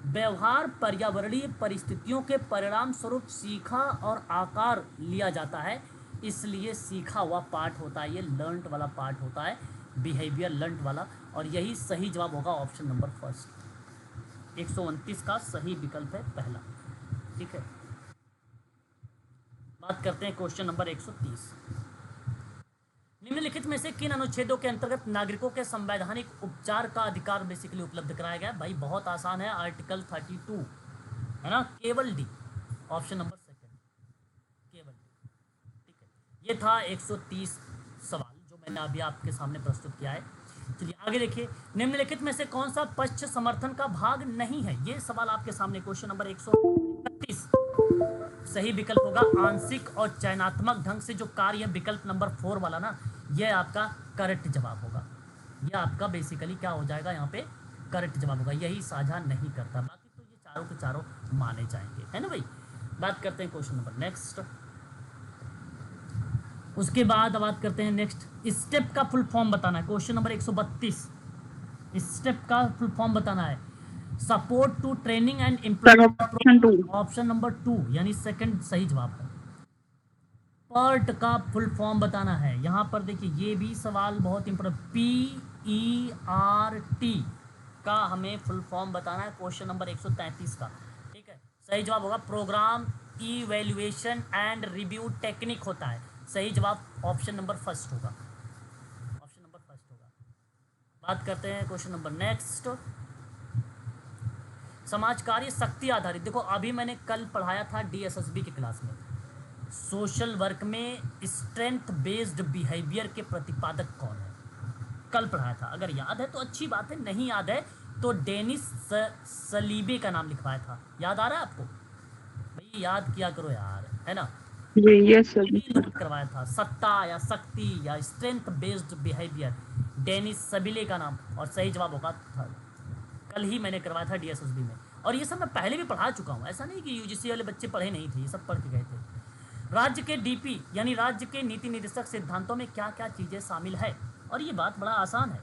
व्यवहार पर्यावरणीय परिस्थितियों के परिणाम स्वरूप सीखा और आकार लिया जाता है, इसलिए सीखा हुआ पार्ट होता है, ये लर्नड वाला पार्ट होता है, बिहेवियर लर्नड वाला, और यही सही जवाब होगा ऑप्शन नंबर फर्स्ट। 129 का सही विकल्प है पहला। ठीक है, बात करते हैं क्वेश्चन नंबर 130। निम्नलिखित में से किन अनुच्छेदों के अंतर्गत नागरिकों के संवैधानिक उपचार का अधिकार बेसिकली उपलब्ध कराया गया? भाई बहुत आसान है, आर्टिकल 32 है ना, केवल डी, ऑप्शन नंबर सेकंड, केवल डी। ठीक है, ये था 130 सवाल जो मैंने अभी आपके सामने प्रस्तुत किया है। चलिए आगे देखिए, निम्नलिखित में से कौन सा पक्ष समर्थन का भाग नहीं है? ये सवाल आपके सामने, क्वेश्चन नंबर 131 सही विकल्प होगा आंशिक और चयनात्मक ढंग से जो कार्य, विकल्प नंबर 4 वाला ना, यह आपका करेक्ट जवाब होगा, यह आपका बेसिकली क्या हो जाएगा यहाँ पे करेक्ट जवाब होगा, यही साझा नहीं करता, बाकी तो ये चारों के चारों माने जाएंगे, है ना भाई। बात करते हैं क्वेश्चन नंबर नेक्स्ट, उसके बाद बात करते हैं नेक्स्ट, स्टेप का फुल फॉर्म बताना है। क्वेश्चन नंबर 132 स्टेप का फुल फॉर्म बताना है, support to training and employment, option number 2 यानी सेकंड सही जवाब है। पर्ट का फुल फॉर्म बताना है, यहाँ पर देखिए ये भी सवाल बहुत इंपॉर्टेंट, PERT का हमें फुल फॉर्म बताना है, क्वेश्चन नंबर 133 का। ठीक है, सही जवाब होगा programme evaluation and review technique होता है, सही जवाब ऑप्शन नंबर फर्स्ट होगा, ऑप्शन नंबर फर्स्ट होगा। बात करते हैं क्वेश्चन नंबर नेक्स्ट, समाज कार्य शक्ति आधारित, देखो अभी मैंने कल पढ़ाया था DSSB की क्लास में, सोशल वर्क में स्ट्रेंथ बेस्ड बिहेवियर के प्रतिपादक कौन है, कल पढ़ाया था, अगर याद है तो अच्छी बात है, नहीं याद है तो डेनिस सलीबे का नाम लिखवाया था। याद आ रहा है आपको? भाई याद किया करो यार, है ना। जी यस सर। भी नोट करवाया था, सत्ता या शक्ति या स्ट्रेंथ बेस्ड बिहेवियर, डेनिस सबिले का नाम। और सही जवाब होगा थर्ड। कल ही मैंने करवाया था डीएसएसबी में, और ये सब मैं पहले भी पढ़ा चुका हूँ, ऐसा नहीं कि यूजीसी वाले बच्चे पढ़े नहीं थे, ये सब पढ़ के गए थे। राज्य के डीपी यानी राज्य के नीति निर्देशक सिद्धांतों में क्या क्या चीज़ें शामिल है? और ये बात बड़ा आसान है,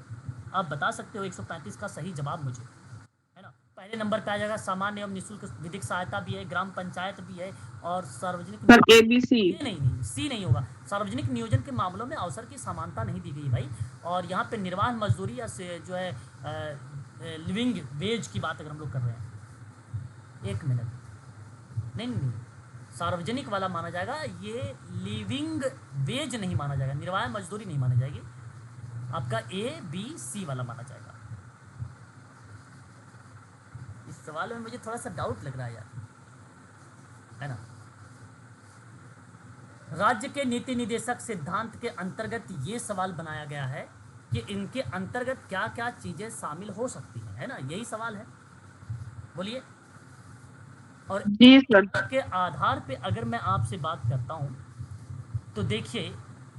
आप बता सकते हो 135 का सही जवाब मुझे, है ना। पहले नंबर पे आ जाएगा सामान्य एवं निःशुल्क विधिक सहायता भी है, ग्राम पंचायत भी है, और सार्वजनिक सर ABC। ये नहीं, सी नहीं होगा। सार्वजनिक नियोजन के मामलों में अवसर की समानता नहीं दी गई भाई। और यहाँ पे निर्वाह मजदूरी या जो है लिविंग वेज की बात अगर हम लोग कर रहे हैं, एक मिनट, नहीं, सार्वजनिक वाला माना जाएगा, ये लिविंग वेज नहीं माना जाएगा, निर्वाह मजदूरी नहीं माना जाएगी, आपका ABC वाला माना जाएगा। इस सवाल में मुझे थोड़ा सा डाउट लग रहा है यार, है ना। राज्य के नीति निदेशक सिद्धांत के अंतर्गत ये सवाल बनाया गया है कि इनके अंतर्गत क्या क्या चीजें शामिल हो सकती हैं, है ना, यही सवाल है, बोलिए। और जी सर। के आधार पे अगर मैं आपसे बात करता हूं तो देखिए,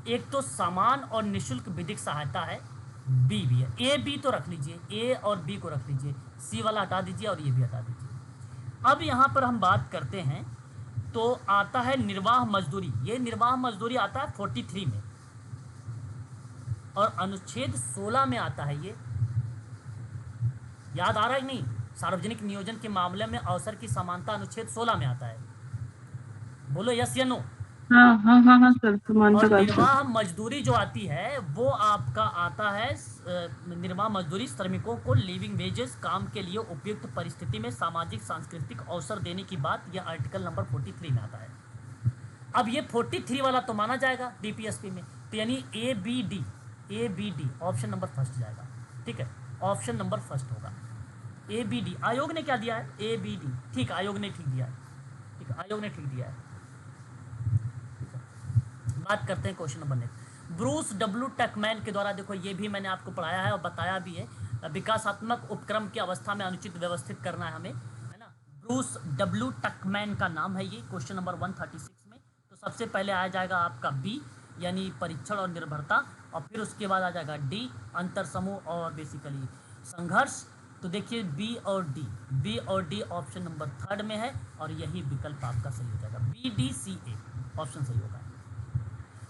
एक तो समान और निःशुल्क विधिक सहायता है, बी भी है, ए बी तो रख लीजिए, ए और बी को रख लीजिए, सी वाला हटा दीजिए और ये भी हटा दीजिए। अब यहाँ पर हम बात करते हैं तो आता है निर्वाह मजदूरी, ये निर्वाह मजदूरी आता है 43 में, और अनुच्छेद 16 में आता है ये, याद आ रहा है कि नहीं? सार्वजनिक नियोजन के मामले में अवसर की समानता अनुच्छेद 16 में आता है, बोलो यस या नो। हाँ हाँ हाँ हाँ सर, समानता और का सर। निर्वाह मजदूरी जो आती है वो आपका आता है निर्वाह मजदूरी श्रमिकों को लिविंग वेजेस, काम के लिए उपयुक्त परिस्थिति में सामाजिक सांस्कृतिक अवसर देने की बात, यह आर्टिकल नंबर 43 में आता है। अब ये 43 वाला तो माना जाएगा डीपीएसपी में, तो यानी A B D option number first जाएगा, ठीक है, ऑप्शन नंबर फर्स्ट होगा ABD। आयोग ने क्या दिया है? ABD, ठीक, आयोग ने ठीक दिया है, ठीक है, आयोग ने ठीक दिया है। बात करते हैं question number next. Bruce W टकमैन के द्वारा, देखो ये भी मैंने आपको पढ़ाया है और बताया भी है, विकासात्मक उपक्रम की अवस्था में अनुचित व्यवस्थित करना है हमें, है ना। ब्रूस डब्ल्यू टकमैन का नाम है ये, क्वेश्चन नंबर 136 में। तो सबसे पहले आ जाएगा आपका बी यानी परीक्षण और निर्भरता, और फिर उसके बाद आ जाएगा डी अंतर समूह और बेसिकली संघर्ष। तो देखिए बी और डी ऑप्शन नंबर थर्ड में है, और यही विकल्प आपका सही हो जाएगा, BDCA ऑप्शन सही होगा।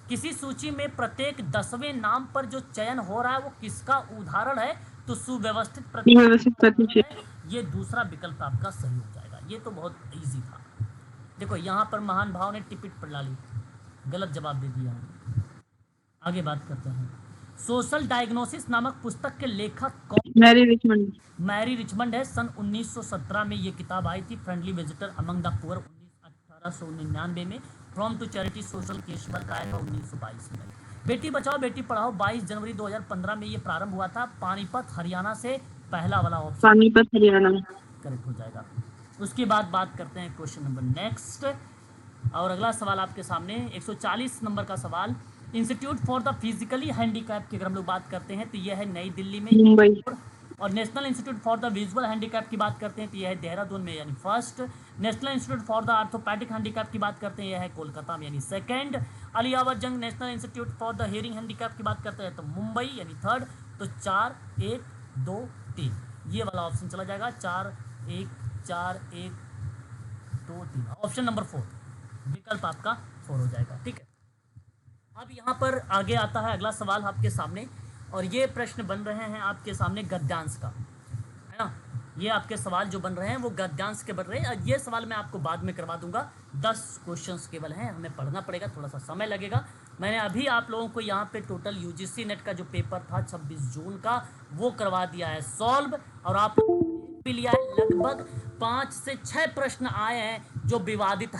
किसी सूची में प्रत्येक 10वें नाम पर जो चयन हो रहा है वो किसका उदाहरण है? तो सुव्यवस्थित व्यवस्थित प्रतिशत। है, ये दूसरा विकल्प आपका सही हो जाएगा। ये तो बहुत इजी था। देखो यहाँ पर महान भाव ने टिपिट प्रणाली गलत जवाब दे दिया है। आगे बात करते हैं। सोशल डायग्नोसिस नामक पुस्तक के लेखक कौन? मैरी रिचमंड है। सन 1917 में ये किताब आई थी। Friendly visitor among the poor 1899 में। From to charity social case work आया था 1922 में। बेटी बचाओ बेटी पढ़ाओ 22 जनवरी 2015 में ये प्रारंभ हुआ था। पानीपत हरियाणा से, पहला वाला ऑप्शन पानीपत हरियाणा करेक्ट हो जाएगा। उसके बाद बात करते हैं क्वेश्चन नंबर नेक्स्ट, और अगला सवाल आपके सामने 140 नंबर का सवाल। Institute for the physically handicap की अगर हम लोग बात करते हैं तो यह है नई दिल्ली में, मुंबई। और national institute for the visual handicap की बात करते हैं तो यह है देहरादून में यानी first. National institute for the orthopaedic handicap की बात करते हैं यह है कोलकाता में यानी सेकंड। अलियावर जंग national institute for the hearing handicap की बात करते हैं तो मुंबई यानी थर्ड। तो 4 1 2 3 ये वाला ऑप्शन चला जाएगा। 4 1 2 3 ऑप्शन नंबर 4 विकल्प आपका 4 हो जाएगा, ठीक है। अब यहाँ पर आगे आता है अगला सवाल आपके सामने, और ये प्रश्न बन रहे हैं आपके सामने गद्यांश का, है ना। ये आपके सवाल जो बन रहे हैं वो गद्यांश के बन रहे हैं। ये सवाल मैं आपको बाद में करवा दूंगा। 10 क्वेश्चंस केवल हैं, हमें पढ़ना पड़ेगा, थोड़ा सा समय लगेगा। मैंने अभी आप लोगों को यहाँ पे टोटल यूजीसी नेट का जो पेपर था 26 जून का वो करवा दिया है सॉल्व, और आप भी लिया है। लगभग 5 से 6 प्रश्न आए हैं जो विवादित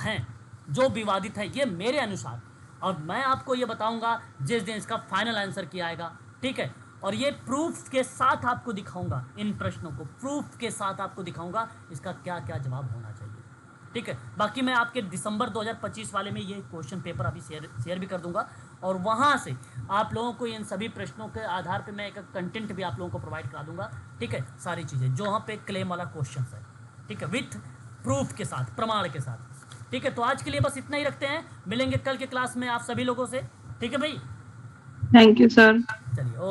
हैं, ये मेरे अनुसार, और मैं आपको ये बताऊंगा जिस दिन इसका फाइनल आंसर किया आएगा, ठीक है। और ये प्रूफ के साथ आपको दिखाऊंगा, इन प्रश्नों को प्रूफ के साथ आपको दिखाऊंगा इसका क्या क्या जवाब होना चाहिए। ठीक है। बाकी मैं आपके दिसंबर 2025 वाले में ये क्वेश्चन पेपर अभी शेयर भी कर दूंगा, और वहाँ से आप लोगों को इन सभी प्रश्नों के आधार पे मैं एक कंटेंट भी आप लोगों को प्रोवाइड करा दूंगा। ठीक है, सारी चीज़ें जो वहाँ पे क्लेम वाला क्वेश्चन है, ठीक है, विथ प्रूफ के साथ, प्रमाण के साथ। ठीक है, तो आज के लिए बस इतना ही रखते हैं, मिलेंगे कल के क्लास में आप सभी लोगों से। ठीक है भाई, थैंक यू सर। चलिए।